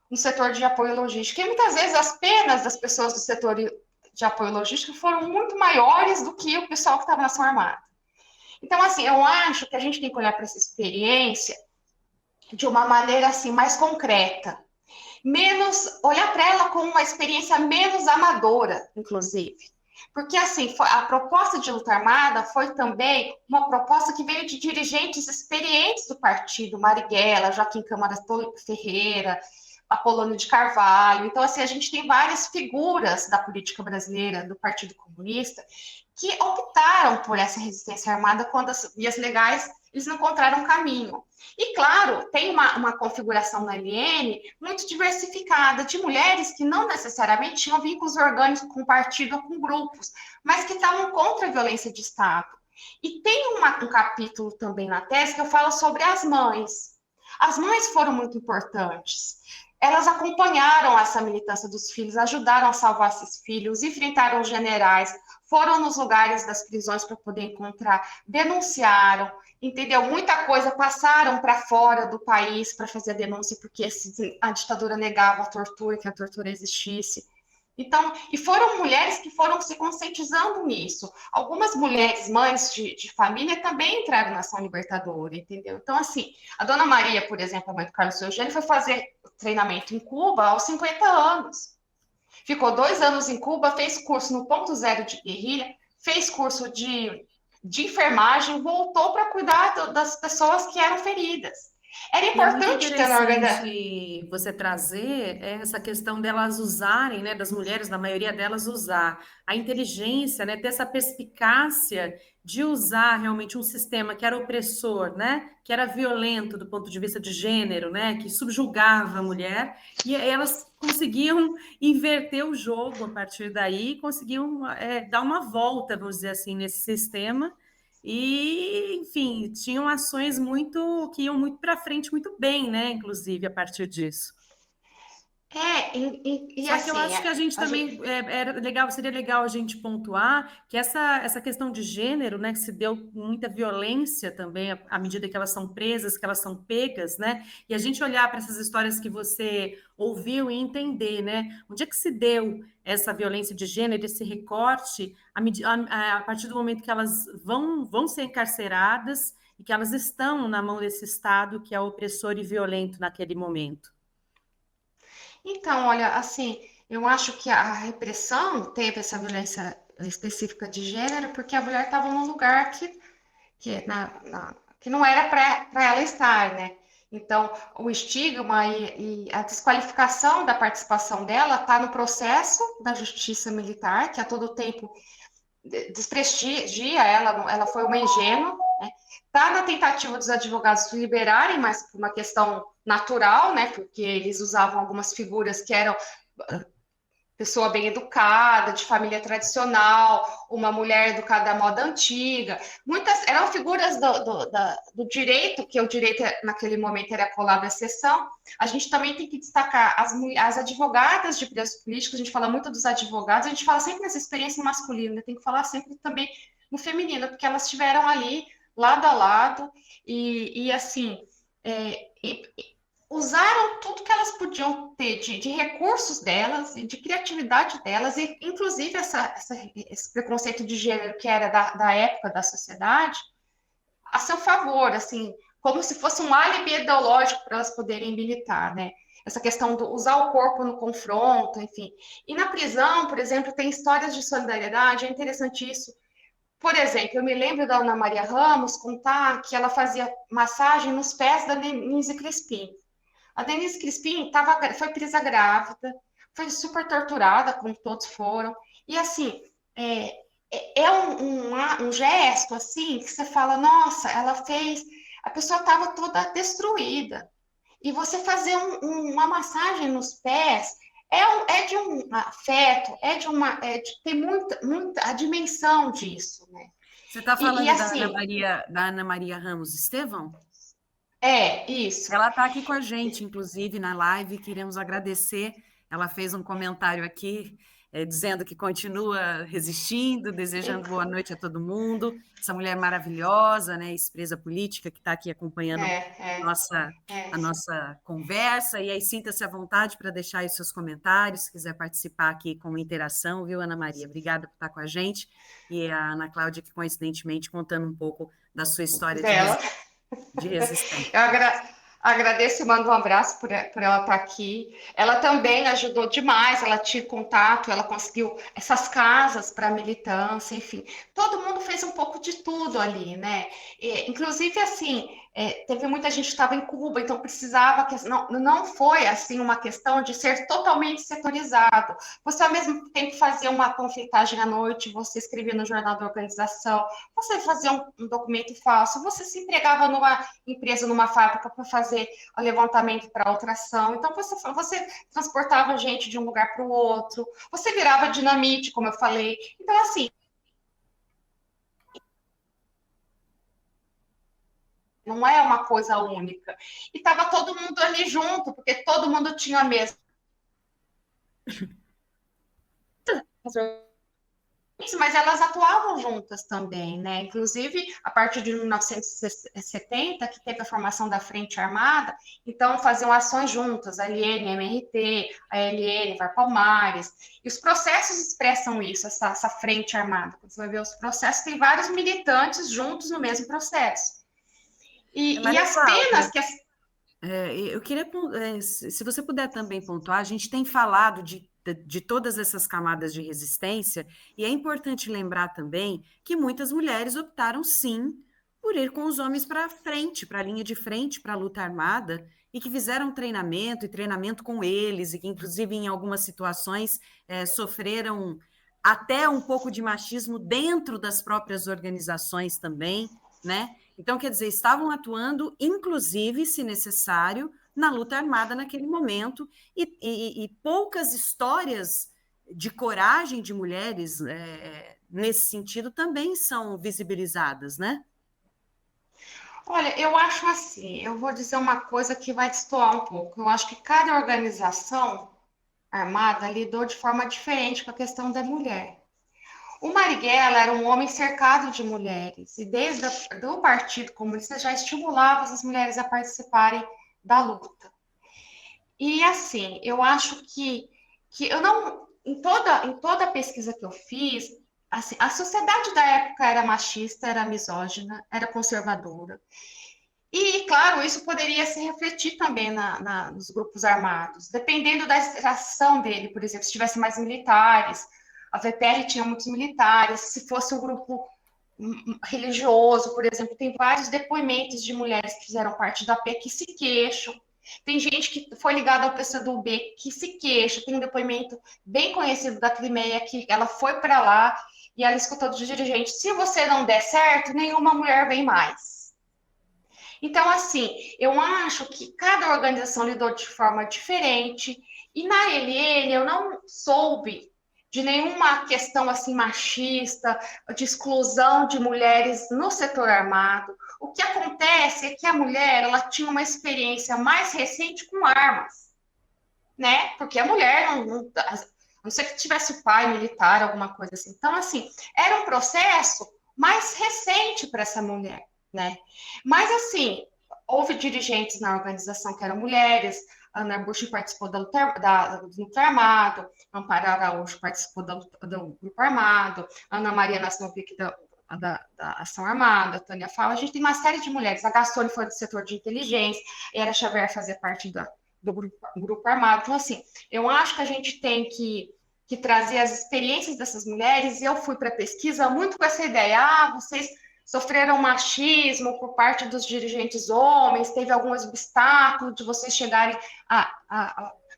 no setor de apoio logístico. E muitas vezes as penas das pessoas do setor de apoio logístico foram muito maiores do que o pessoal que estava na ação armada. Então, assim, eu acho que a gente tem que olhar para essa experiência de uma maneira assim mais concreta. Olhar para ela como uma experiência menos amadora, inclusive. Porque, assim, a proposta de luta armada foi também uma proposta que veio de dirigentes experientes do partido, Marighella, Joaquim Câmara Ferreira, Apolônio de Carvalho. Então, assim, a gente tem várias figuras da política brasileira, do Partido Comunista, que optaram por essa resistência armada quando as vias legais eles não encontraram caminho. E, claro, tem uma configuração na LN muito diversificada, de mulheres que não necessariamente tinham vínculos orgânicos com o partido ou com grupos, mas que estavam contra a violência de Estado. E tem um capítulo também na tese que eu falo sobre as mães. As mães foram muito importantes. Elas acompanharam essa militância dos filhos, ajudaram a salvar esses filhos, enfrentaram os generais, foram nos lugares das prisões para poder encontrar, denunciaram, entendeu? Muita coisa, passaram para fora do país para fazer a denúncia, porque a ditadura negava a tortura, que a tortura existisse. Então, e foram mulheres que foram se conscientizando nisso. Algumas mulheres, mães de família, também entraram na ação libertadora, entendeu? Então, assim, a Dona Maria, por exemplo, a mãe do Carlos Eugênio, foi fazer treinamento em Cuba aos 50 anos. ficou 2 anos em Cuba, fez curso no ponto zero de guerrilha, fez curso de enfermagem, voltou para cuidar das pessoas que eram feridas. Era E é muito importante ter na organização. interessante você trazer essa questão delas usarem, né, das mulheres, da maioria delas usar a inteligência, né, ter essa perspicácia de usar realmente um sistema que era opressor, né, que era violento do ponto de vista de gênero, né, que subjugava a mulher, e elas conseguiam inverter o jogo a partir daí, conseguiam dar uma volta, vamos dizer assim, nesse sistema. E, enfim, tinham ações muito que iam muito para frente, muito bem, né? Inclusive, a partir disso. E Só que eu assim, acho que a gente também era legal, seria legal a gente pontuar que essa questão de gênero, né, que se deu com muita violência também à medida que elas são presas, que elas são pegas, né? E a gente olhar para essas histórias que você ouviu e entender, né? Onde é que se deu essa violência de gênero, esse recorte, a partir do momento que elas vão ser encarceradas e que elas estão na mão desse Estado que é opressor e violento naquele momento. então, olha, assim, eu acho que a repressão teve essa violência específica de gênero porque a mulher estava num lugar que não era para ela estar, né? Então, o estigma e a desqualificação da participação dela está no processo da justiça militar, que a todo tempo desprestigia ela, ela foi uma ingênua, né? Está na tentativa dos advogados liberarem, mas por uma questão natural, né? Porque eles usavam algumas figuras que eram pessoa bem educada, de família tradicional, uma mulher educada à moda antiga. Muitas eram figuras do direito, que o direito naquele momento era colado à exceção. A gente também tem que destacar as advogadas de presos políticos, a gente fala muito dos advogados, a gente fala sempre nessa experiência masculina, tem que falar sempre também no feminino, porque elas estiveram ali, lado a lado, e assim... usaram tudo que elas podiam ter de recursos delas, de criatividade delas, e inclusive esse preconceito de gênero que era da época da sociedade, a seu favor, assim, como se fosse um álibi ideológico para elas poderem militar, né? Essa questão do usar o corpo no confronto, enfim. E na prisão, por exemplo, tem histórias de solidariedade, é interessante isso. Por exemplo, eu me lembro da Ana Maria Ramos contar que ela fazia massagem nos pés da Denise Crispim. A Denise Crispim foi presa grávida, foi super torturada, como todos foram. E, assim, é um gesto, assim, que você fala, nossa, ela fez... A pessoa estava toda destruída. E você fazer uma massagem nos pés é de um afeto, tem muita a dimensão disso, né? Você está falando Assim, da Ana Maria Ramos Estevão? Isso. Ela está aqui com a gente, inclusive, na live, queremos agradecer. Ela fez um comentário aqui, dizendo que continua resistindo, desejando boa noite a todo mundo. Essa mulher maravilhosa, né, ex-presa política, que está aqui acompanhando a nossa conversa. E aí, sinta-se à vontade para deixar aí seus comentários, se quiser participar aqui com interação, viu, Ana Maria? Obrigada por estar com a gente. E a Ana Cláudia, que coincidentemente, contando um pouco da sua história de resistência. Eu agradeço e mando um abraço por ela estar aqui. Ela também ajudou demais, ela tinha contato, ela conseguiu essas casas para militância, enfim. Todo mundo fez um pouco de tudo ali, né? Inclusive, assim, teve muita gente que estava em Cuba, então precisava... Não foi, assim, uma questão de ser totalmente setorizado. Você, ao mesmo tempo, fazia uma panfletagem à noite, você escrevia no jornal da organização, você fazia um documento falso, você se empregava numa empresa, numa fábrica para fazer o levantamento para outra ação. Então, você transportava gente de um lugar para o outro, você virava dinamite, como eu falei. Então, assim, não é uma coisa única. E estava todo mundo ali junto, porque todo mundo tinha a mesma. Mas elas atuavam juntas também, né? Inclusive, a partir de 1970, que teve a formação da Frente Armada, então faziam ações juntas, a LN, a MRT, a LN, Var Palmares, e os processos expressam isso, essa Frente Armada. Você vai ver os processos, tem vários militantes juntos no mesmo processo. E as penas que... Eu queria, se você puder também pontuar, a gente tem falado de de todas essas camadas de resistência, e é importante lembrar também que muitas mulheres optaram, sim, por ir com os homens para frente, para a linha de frente, para a luta armada, e que fizeram treinamento com eles, e que, inclusive, em algumas situações, sofreram até um pouco de machismo dentro das próprias organizações também, né? Então, quer dizer, estavam atuando, inclusive, se necessário, na luta armada naquele momento, e poucas histórias de coragem de mulheres nesse sentido também são visibilizadas, né? Olha, eu acho assim, eu vou dizer uma coisa que vai destoar um pouco. Eu acho que cada organização armada lidou de forma diferente com a questão da mulher. O Marighella era um homem cercado de mulheres, e desde o Partido Comunista já estimulava as mulheres a participarem da luta. E assim, eu acho que eu não, em toda a pesquisa que eu fiz, assim, a sociedade da época era machista, era misógina, era conservadora. E, claro, isso poderia se refletir também nos grupos armados, dependendo da extração dele, por exemplo, se tivesse mais militares, a VPR tinha muitos militares, se fosse um grupo religioso, por exemplo, tem vários depoimentos de mulheres que fizeram parte da P que se queixam, tem gente que foi ligada ao PCdoB que se queixa, tem um depoimento bem conhecido da Crimeia que ela foi para lá e ela escutou dos dirigentes, se você não der certo, nenhuma mulher vem mais. Então, assim, eu acho que cada organização lidou de forma diferente, e na LN eu não soube de nenhuma questão assim machista, de exclusão de mulheres no setor armado. O que acontece é que a mulher, ela tinha uma experiência mais recente com armas, né? Porque a mulher a não ser que tivesse o pai militar, alguma coisa assim. Então, assim, era um processo mais recente para essa mulher, né? Mas, assim, houve dirigentes na organização que eram mulheres, Ana Bush participou do grupo armado, Amparo Araújo participou do grupo armado, Ana Maria Nasnovic da ação armada, Tânia Fala, a gente tem uma série de mulheres, a Gastone foi do setor de inteligência, Era Xavier fazia parte do grupo armado. Então, assim, eu acho que a gente tem que trazer as experiências dessas mulheres, e eu fui para a pesquisa muito com essa ideia, vocês sofreram machismo por parte dos dirigentes homens, teve algum obstáculo de vocês chegarem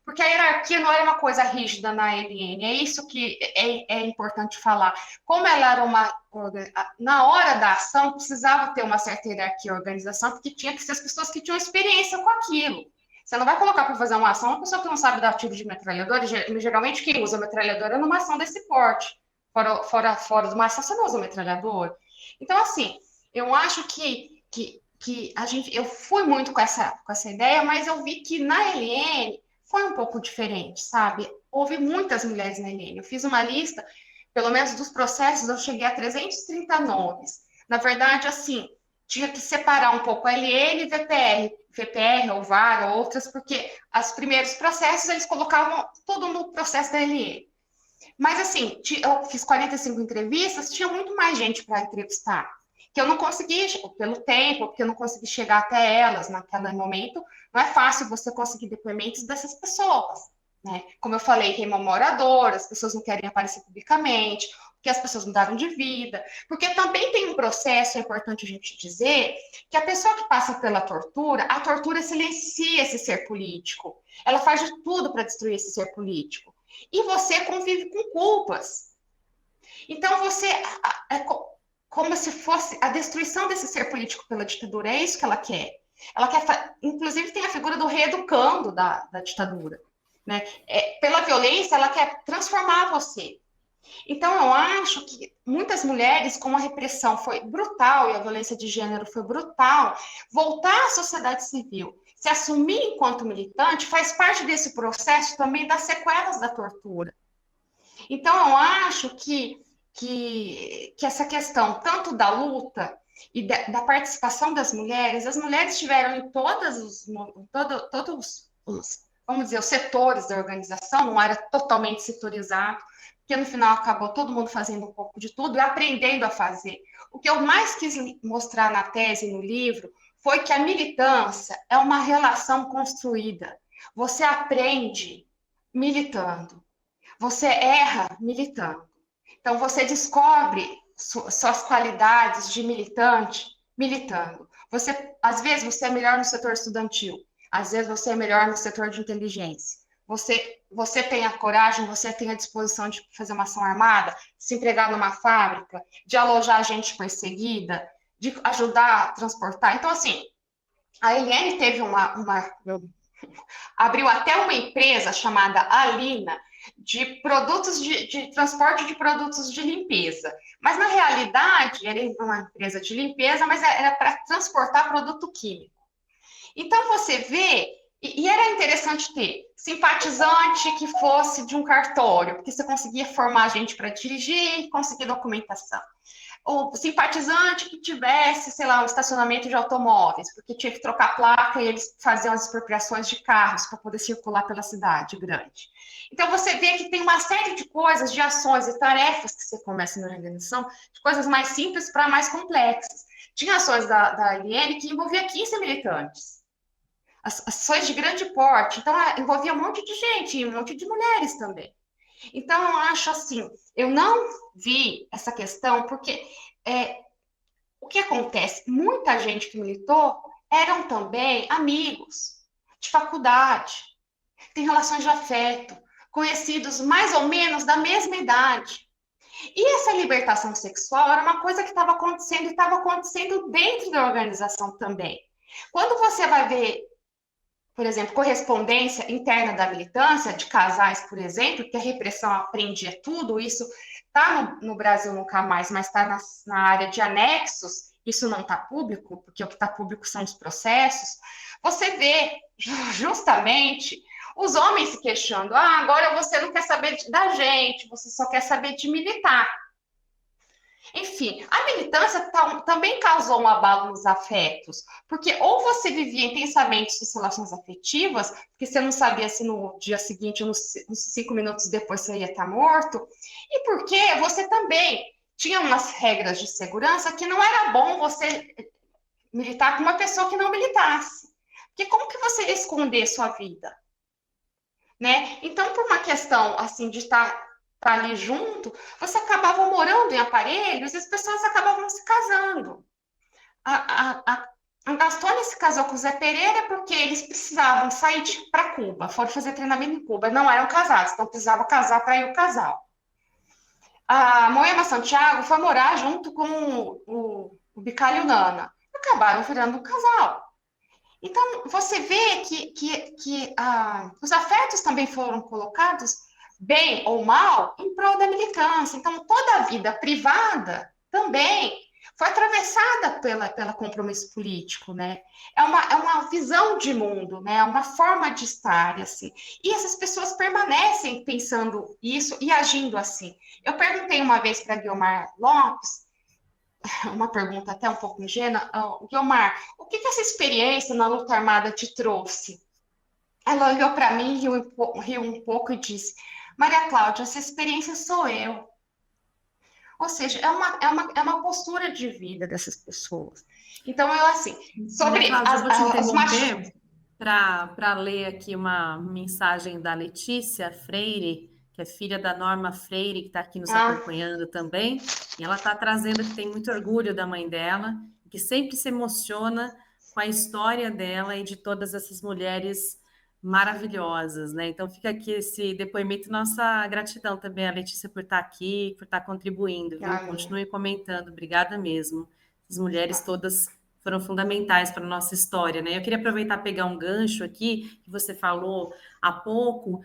porque a hierarquia não era uma coisa rígida na LN, é isso que é importante falar. Como ela era na hora da ação, precisava ter uma certa hierarquia e organização, porque tinha que ser as pessoas que tinham experiência com aquilo. Você não vai colocar para fazer uma ação uma pessoa que não sabe dar tiro de metralhadora, geralmente quem usa metralhadora numa ação desse porte. Fora de uma ação, você não usa metralhadora. Então, assim, eu acho que eu fui muito com essa ideia, mas eu vi que na LN foi um pouco diferente, sabe? Houve muitas mulheres na LN. Eu fiz uma lista, pelo menos dos processos, eu cheguei a 330 nomes. Na verdade, assim, tinha que separar um pouco a LN e VPR ou VAR, ou outras, porque os primeiros processos eles colocavam tudo no processo da LN. Mas, assim, eu fiz 45 entrevistas, tinha muito mais gente para entrevistar, que eu não consegui, pelo tempo, porque eu não consegui chegar até elas naquele momento. Não é fácil você conseguir depoimentos dessas pessoas, né? Como eu falei, tem uma moradora, as pessoas não querem aparecer publicamente, porque as pessoas mudaram de vida. Porque também tem um processo, é importante a gente dizer, que a pessoa que passa pela tortura, a tortura silencia esse ser político. Ela faz de tudo para destruir esse ser político. E você convive com culpas. Então, você é como se fosse a destruição desse ser político pela ditadura. É isso que ela quer. Ela quer, inclusive, tem a figura do reeducando da ditadura, né? Pela violência, ela quer transformar você. Então, eu acho que muitas mulheres, como a repressão foi brutal e a violência de gênero foi brutal, voltar à sociedade civil, se assumir enquanto militante, faz parte desse processo também das sequelas da tortura. Então, eu acho que essa questão, tanto da luta e da participação das mulheres, as mulheres tiveram em todos os, vamos dizer, os setores da organização, não era totalmente setorizado, porque no final acabou todo mundo fazendo um pouco de tudo e aprendendo a fazer. O que eu mais quis mostrar na tese e no livro foi que a militância é uma relação construída. Você aprende militando. você erra militando. Então, você descobre suas qualidades de militante militando. Às vezes, você é melhor no setor estudantil, às vezes, você é melhor no setor de inteligência. Você tem a coragem, você tem a disposição de fazer uma ação armada, se empregar numa fábrica, de alojar gente perseguida, de ajudar a transportar. Então, assim, a Eliane teve abriu até uma empresa chamada Alina, de produtos de transporte de produtos de limpeza. Mas, na realidade, era uma empresa de limpeza, mas era para transportar produto químico. Então, você vê, e era interessante ter simpatizante que fosse de um cartório, porque você conseguia formar gente para dirigir e conseguir documentação. Ou simpatizante que tivesse, sei lá, um estacionamento de automóveis, porque tinha que trocar placa e eles faziam as expropriações de carros para poder circular pela cidade grande. Então, você vê que tem uma série de coisas, de ações e tarefas que você começa na organização, de coisas mais simples para mais complexas. Tinha ações da Eliane que envolvia 15 militantes. Ações de grande porte. Então, envolvia um monte de gente, um monte de mulheres também. Então, eu acho assim, eu não vi essa questão, porque o que acontece? Muita gente que militou eram também amigos de faculdade, tem relações de afeto, conhecidos mais ou menos da mesma idade. E essa libertação sexual era uma coisa que estava acontecendo e estava acontecendo dentro da organização também. Quando você vai ver, por exemplo, correspondência interna da militância, de casais, por exemplo, que a repressão aprendia tudo, isso está no Brasil nunca mais, mas está na área de anexos, isso não está público, porque o que está público são os processos, você vê justamente os homens se queixando, agora você não quer saber da gente, você só quer saber de militar. Enfim, a militância também causou um abalo nos afetos, porque ou você vivia intensamente suas relações afetivas, porque você não sabia se no dia seguinte, uns 5 minutos depois, você ia estar morto, e porque você também tinha umas regras de segurança que não era bom você militar com uma pessoa que não militasse. Porque como que você ia esconder sua vida? Né? Então, por uma questão assim de estar ali junto, você acabava morando em aparelhos e as pessoas acabavam se casando. A Gastone se casou com o Zé Pereira porque eles precisavam sair para Cuba, foram fazer treinamento em Cuba, não eram casados, então precisava casar para ir o casal. A Moema Santiago foi morar junto com o Bicalho Nana, acabaram virando um casal. Então, você vê que os afetos também foram colocados, bem ou mal, em prol da militância. Então, toda a vida privada também foi atravessada pela compromisso político, né? É uma visão de mundo, né? É uma forma de estar, assim. E essas pessoas permanecem pensando isso e agindo assim. Eu perguntei uma vez para Guiomar Lopes, uma pergunta até um pouco ingênua, Guiomar, o que essa experiência na luta armada te trouxe? Ela olhou para mim, riu um pouco e disse, Maria Cláudia, essa experiência sou eu. Ou seja, é uma postura de vida dessas pessoas. Então, eu assim, sobre Maria Cláudia, eu vou te as interromper para ler aqui uma mensagem da Letícia Freire, que é filha da Norma Freire, que está aqui nos acompanhando também, e ela está trazendo que tem muito orgulho da mãe dela, que sempre se emociona com a história dela e de todas essas mulheres maravilhosas, né? Então fica aqui esse depoimento, nossa gratidão também a Letícia por estar aqui, por estar contribuindo, viu? Continue comentando, obrigada mesmo. As mulheres todas foram fundamentais para a nossa história, né? Eu queria aproveitar e pegar um gancho aqui, que você falou há pouco,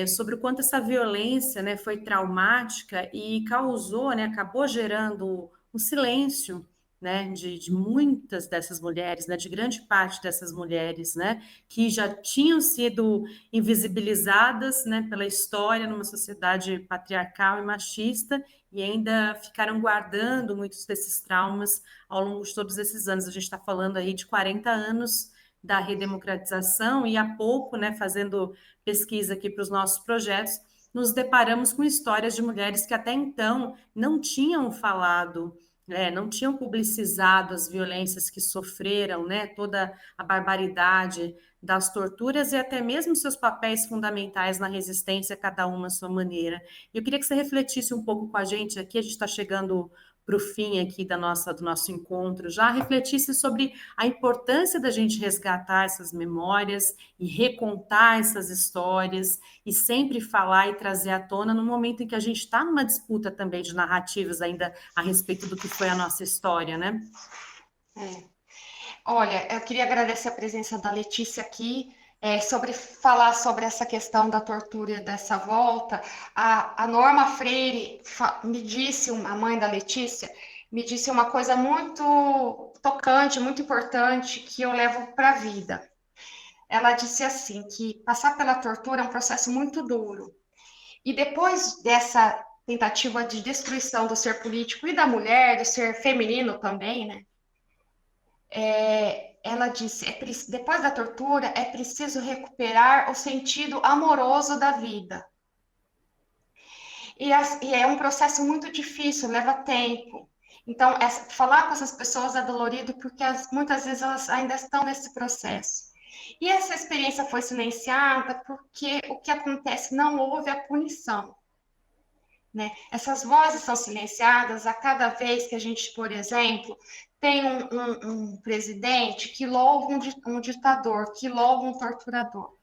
sobre o quanto essa violência, né, foi traumática e causou, né, acabou gerando um silêncio, né, de muitas dessas mulheres, né, de grande parte dessas mulheres, né, que já tinham sido invisibilizadas, né, pela história numa sociedade patriarcal e machista e ainda ficaram guardando muitos desses traumas ao longo de todos esses anos. A gente está falando aí de 40 anos da redemocratização e há pouco, né, fazendo pesquisa aqui para os nossos projetos, nos deparamos com histórias de mulheres que até então não tinham falado não tinham publicizado as violências que sofreram, né, toda a barbaridade das torturas e até mesmo seus papéis fundamentais na resistência, cada uma à sua maneira. Eu queria que você refletisse um pouco com a gente aqui, a gente está chegando para o fim aqui do nosso encontro, já refletisse sobre a importância da gente resgatar essas memórias e recontar essas histórias e sempre falar e trazer à tona no momento em que a gente está numa disputa também de narrativas ainda a respeito do que foi a nossa história, né? Olha, eu queria agradecer a presença da Letícia aqui, sobre falar sobre essa questão da tortura e dessa volta. A Norma Freire me disse, a mãe da Letícia, me disse uma coisa muito tocante, muito importante, que eu levo para a vida. Ela disse assim, que passar pela tortura é um processo muito duro. E depois dessa tentativa de destruição do ser político e da mulher, do ser feminino também, né? Ela disse, depois da tortura, é preciso recuperar o sentido amoroso da vida. E é um processo muito difícil, leva tempo. Então, falar com essas pessoas é dolorido porque muitas vezes elas ainda estão nesse processo. E essa experiência foi silenciada porque o que acontece, não houve a punição. Né? Essas vozes são silenciadas a cada vez que a gente, por exemplo, tem um presidente que louva um ditador, que louva um torturador,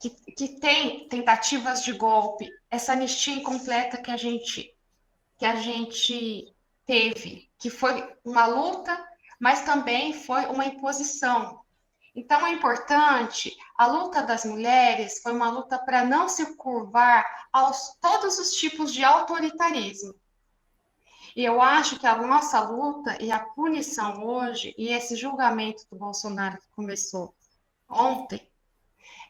que tem tentativas de golpe, essa anistia incompleta que a gente teve, que foi uma luta, mas também foi uma imposição. Então, é importante, a luta das mulheres foi uma luta para não se curvar a todos os tipos de autoritarismo. E eu acho que a nossa luta e a punição hoje, e esse julgamento do Bolsonaro que começou ontem,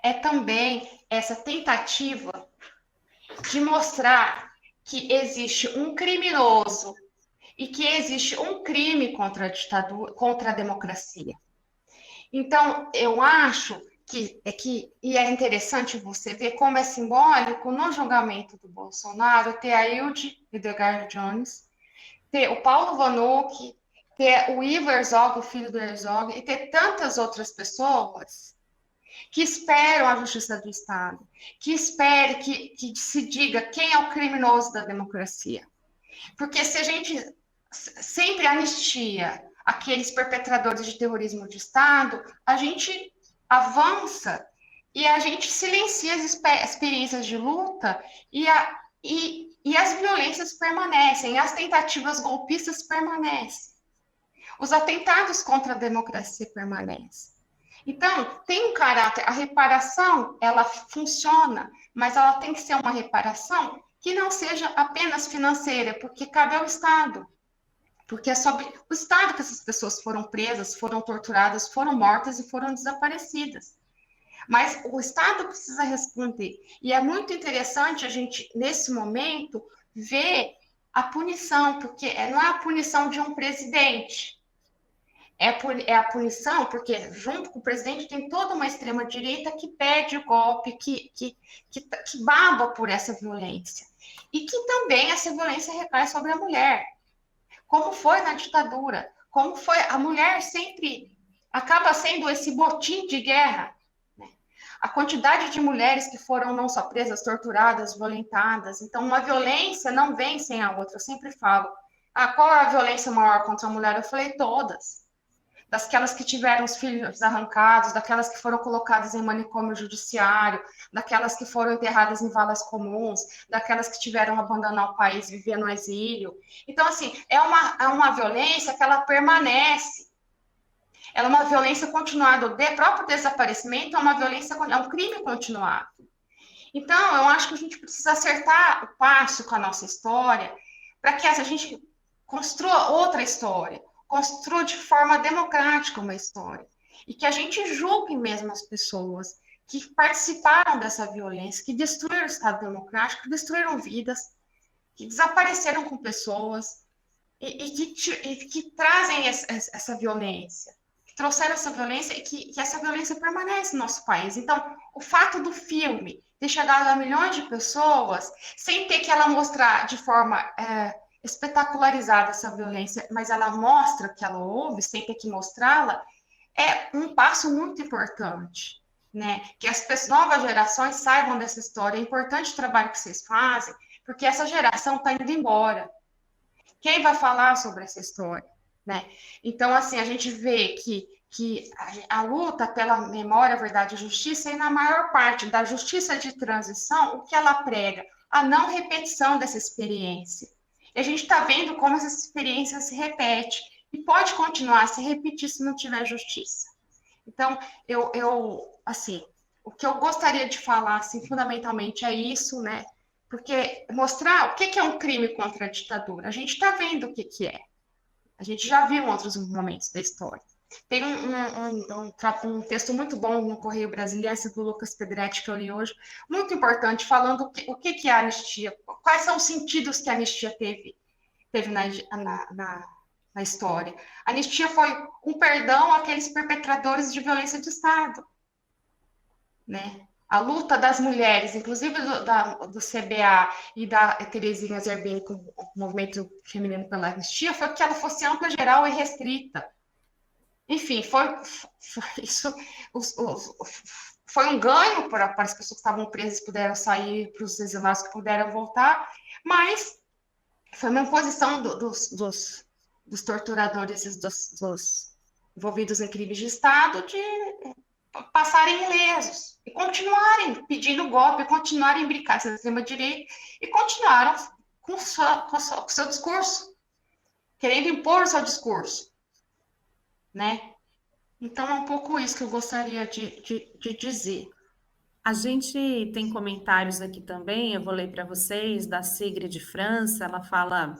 é também essa tentativa de mostrar que existe um criminoso e que existe um crime contra a ditadura, contra a democracia. Então, eu acho e é interessante você ver como é simbólico no julgamento do Bolsonaro ter a Hilde Edgar Jones, ter o Paulo Vanucci, ter o Ivo Herzog, o filho do Herzog, e ter tantas outras pessoas que esperam a justiça do Estado, que esperem que se diga quem é o criminoso da democracia. Porque se a gente sempre anistia aqueles perpetradores de terrorismo de Estado, a gente avança e a gente silencia as experiências de luta e as violências permanecem, as tentativas golpistas permanecem, os atentados contra a democracia permanecem. Então, tem um caráter, a reparação, ela funciona, mas ela tem que ser uma reparação que não seja apenas financeira, porque cabe ao Estado. Porque é sobre o Estado que essas pessoas foram presas, foram torturadas, foram mortas e foram desaparecidas. Mas o Estado precisa responder. E é muito interessante a gente, nesse momento, ver a punição, porque não é a punição de um presidente. É a punição, porque junto com o presidente tem toda uma extrema-direita que pede o golpe, que baba por essa violência. E que também essa violência recai sobre a mulher. Como foi na ditadura, como foi, a mulher sempre acaba sendo esse botim de guerra. Né? A quantidade de mulheres que foram não só presas, torturadas, violentadas. Então, uma violência não vem sem a outra. Eu sempre falo, qual é a violência maior contra a mulher? Eu falei, todas. Daquelas que tiveram os filhos arrancados, daquelas que foram colocadas em manicômio judiciário, daquelas que foram enterradas em valas comuns, daquelas que tiveram que abandonar o país, viver no exílio. Então, assim, é uma violência que ela permanece. Ela é uma violência continuada. O próprio desaparecimento é uma violência, é um crime continuado. Então, eu acho que a gente precisa acertar o passo com a nossa história para que a gente construa outra história. Construa de forma democrática uma história. E que a gente julgue mesmo as pessoas que participaram dessa violência, que destruíram o Estado democrático, que destruíram vidas, que desapareceram com pessoas e que trazem essa violência, que trouxeram essa violência e que essa violência permanece no nosso país. Então, o fato do filme ter chegado a milhões de pessoas, sem ter que ela mostrar de forma espetacularizada essa violência, mas ela mostra que ela houve, sem ter que mostrá-la, é um passo muito importante, né? Que as novas gerações saibam dessa história. É importante o trabalho que vocês fazem, porque essa geração está indo embora. Quem vai falar sobre essa história, né? Então, assim, a gente vê que a luta pela memória, verdade e justiça, e na maior parte da justiça de transição, o que ela prega? A não repetição dessa experiência. E a gente está vendo como essa experiência se repete, e pode continuar a se repetir se não tiver justiça. Então, assim, o que eu gostaria de falar, assim, fundamentalmente é isso, né? Porque mostrar o que é um crime contra a ditadura. A gente está vendo o que é. A gente já viu em outros momentos da história. Tem um texto muito bom no Correio Brasiliense, do Lucas Pedretti, que eu li hoje, muito importante, falando o que é a anistia, quais são os sentidos que a anistia teve na história. A anistia foi um perdão àqueles perpetradores de violência de Estado, né? A luta das mulheres, inclusive do CBA e da Terezinha Zerbini com o movimento feminino pela anistia, foi que ela fosse ampla, geral e restrita. Enfim, foi um ganho para as pessoas que estavam presas, puderam sair, para os exilados que puderam voltar, mas foi uma imposição dos torturadores e dos envolvidos em crimes de Estado de passarem ilesos e continuarem pedindo golpe, continuarem imbricados na extrema-direita e continuaram com o seu discurso, querendo impor o seu discurso, né? Então, é um pouco isso que eu gostaria de dizer. A gente tem comentários aqui também, eu vou ler para vocês, da Sigrid de França, ela fala,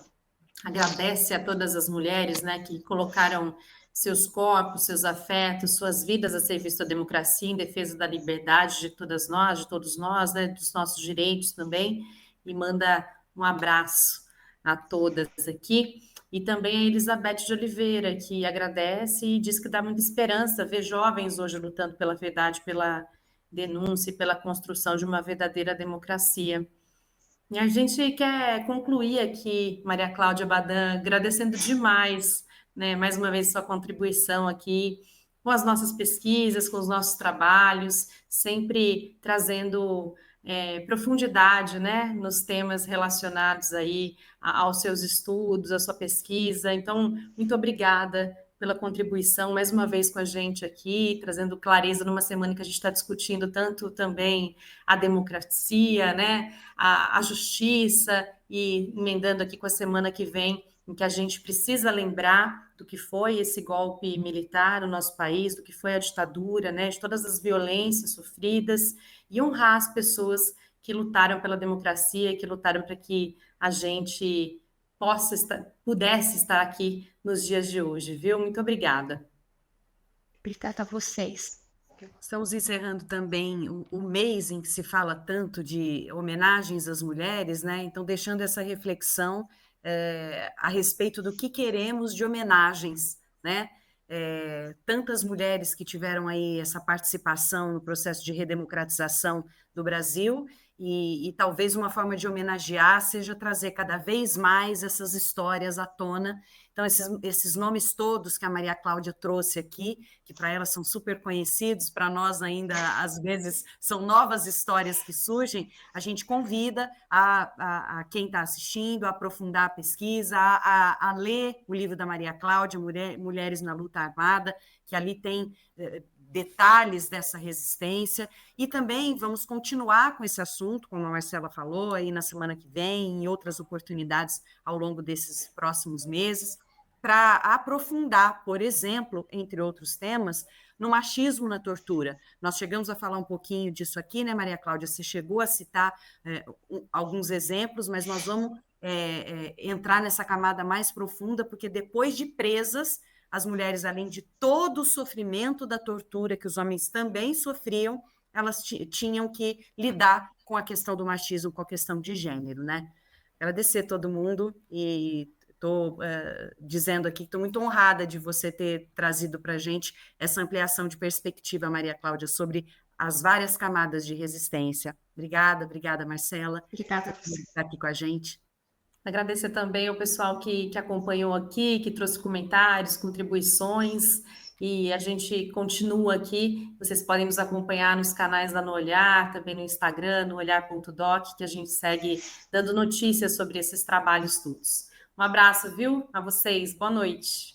agradece a todas as mulheres, né, que colocaram seus corpos, seus afetos, suas vidas a serviço da democracia, em defesa da liberdade de todas nós, de todos nós, né, dos nossos direitos também, e manda um abraço a todas aqui. E também a Elizabeth de Oliveira, que agradece e diz que dá muita esperança ver jovens hoje lutando pela verdade, pela denúncia e pela construção de uma verdadeira democracia. E a gente quer concluir aqui, Maria Cláudia Badan, agradecendo demais, né, mais uma vez sua contribuição aqui com as nossas pesquisas, com os nossos trabalhos, sempre trazendo profundidade, né, nos temas relacionados aí aos seus estudos, à sua pesquisa. Então, muito obrigada pela contribuição mais uma vez com a gente aqui, trazendo clareza numa semana que a gente está discutindo tanto também a democracia, né, a justiça, e emendando aqui com a semana que vem, em que a gente precisa lembrar do que foi esse golpe militar no nosso país, do que foi a ditadura, né, de todas as violências sofridas, e honrar as pessoas que lutaram pela democracia, que lutaram para que a gente pudesse estar aqui nos dias de hoje, viu? Muito obrigada. Obrigada a vocês. Estamos encerrando também o mês em que se fala tanto de homenagens às mulheres, né? Então, deixando essa reflexão a respeito do que queremos de homenagens, né? Tantas mulheres que tiveram aí essa participação no processo de redemocratização do Brasil, e talvez uma forma de homenagear seja trazer cada vez mais essas histórias à tona. Então, esses nomes todos que a Maria Cláudia trouxe aqui, que para ela são super conhecidos, para nós ainda, às vezes, são novas histórias que surgem, a gente convida a quem está assistindo a aprofundar a pesquisa, a ler o livro da Maria Cláudia, Mulheres na Luta Armada, que ali tem detalhes dessa resistência, e também vamos continuar com esse assunto, como a Marcela falou, aí na semana que vem, em outras oportunidades ao longo desses próximos meses, para aprofundar, por exemplo, entre outros temas, no machismo na tortura. Nós chegamos a falar um pouquinho disso aqui, né, Maria Cláudia? Você chegou a citar alguns exemplos, mas nós vamos entrar nessa camada mais profunda, porque depois de presas, as mulheres, além de todo o sofrimento da tortura que os homens também sofriam, elas tinham que lidar com a questão do machismo, com a questão de gênero, né? Agradecer a todo mundo, e estou dizendo aqui que estou muito honrada de você ter trazido para a gente essa ampliação de perspectiva, Maria Cláudia, sobre as várias camadas de resistência. Obrigada, Marcela. Obrigada por estar aqui com a gente. Agradecer também ao pessoal que acompanhou aqui, que trouxe comentários, contribuições, e a gente continua aqui. Vocês podem nos acompanhar nos canais da No Olhar, também no Instagram, no olhar.doc, que a gente segue dando notícias sobre esses trabalhos todos. Um abraço, viu? A vocês. Boa noite.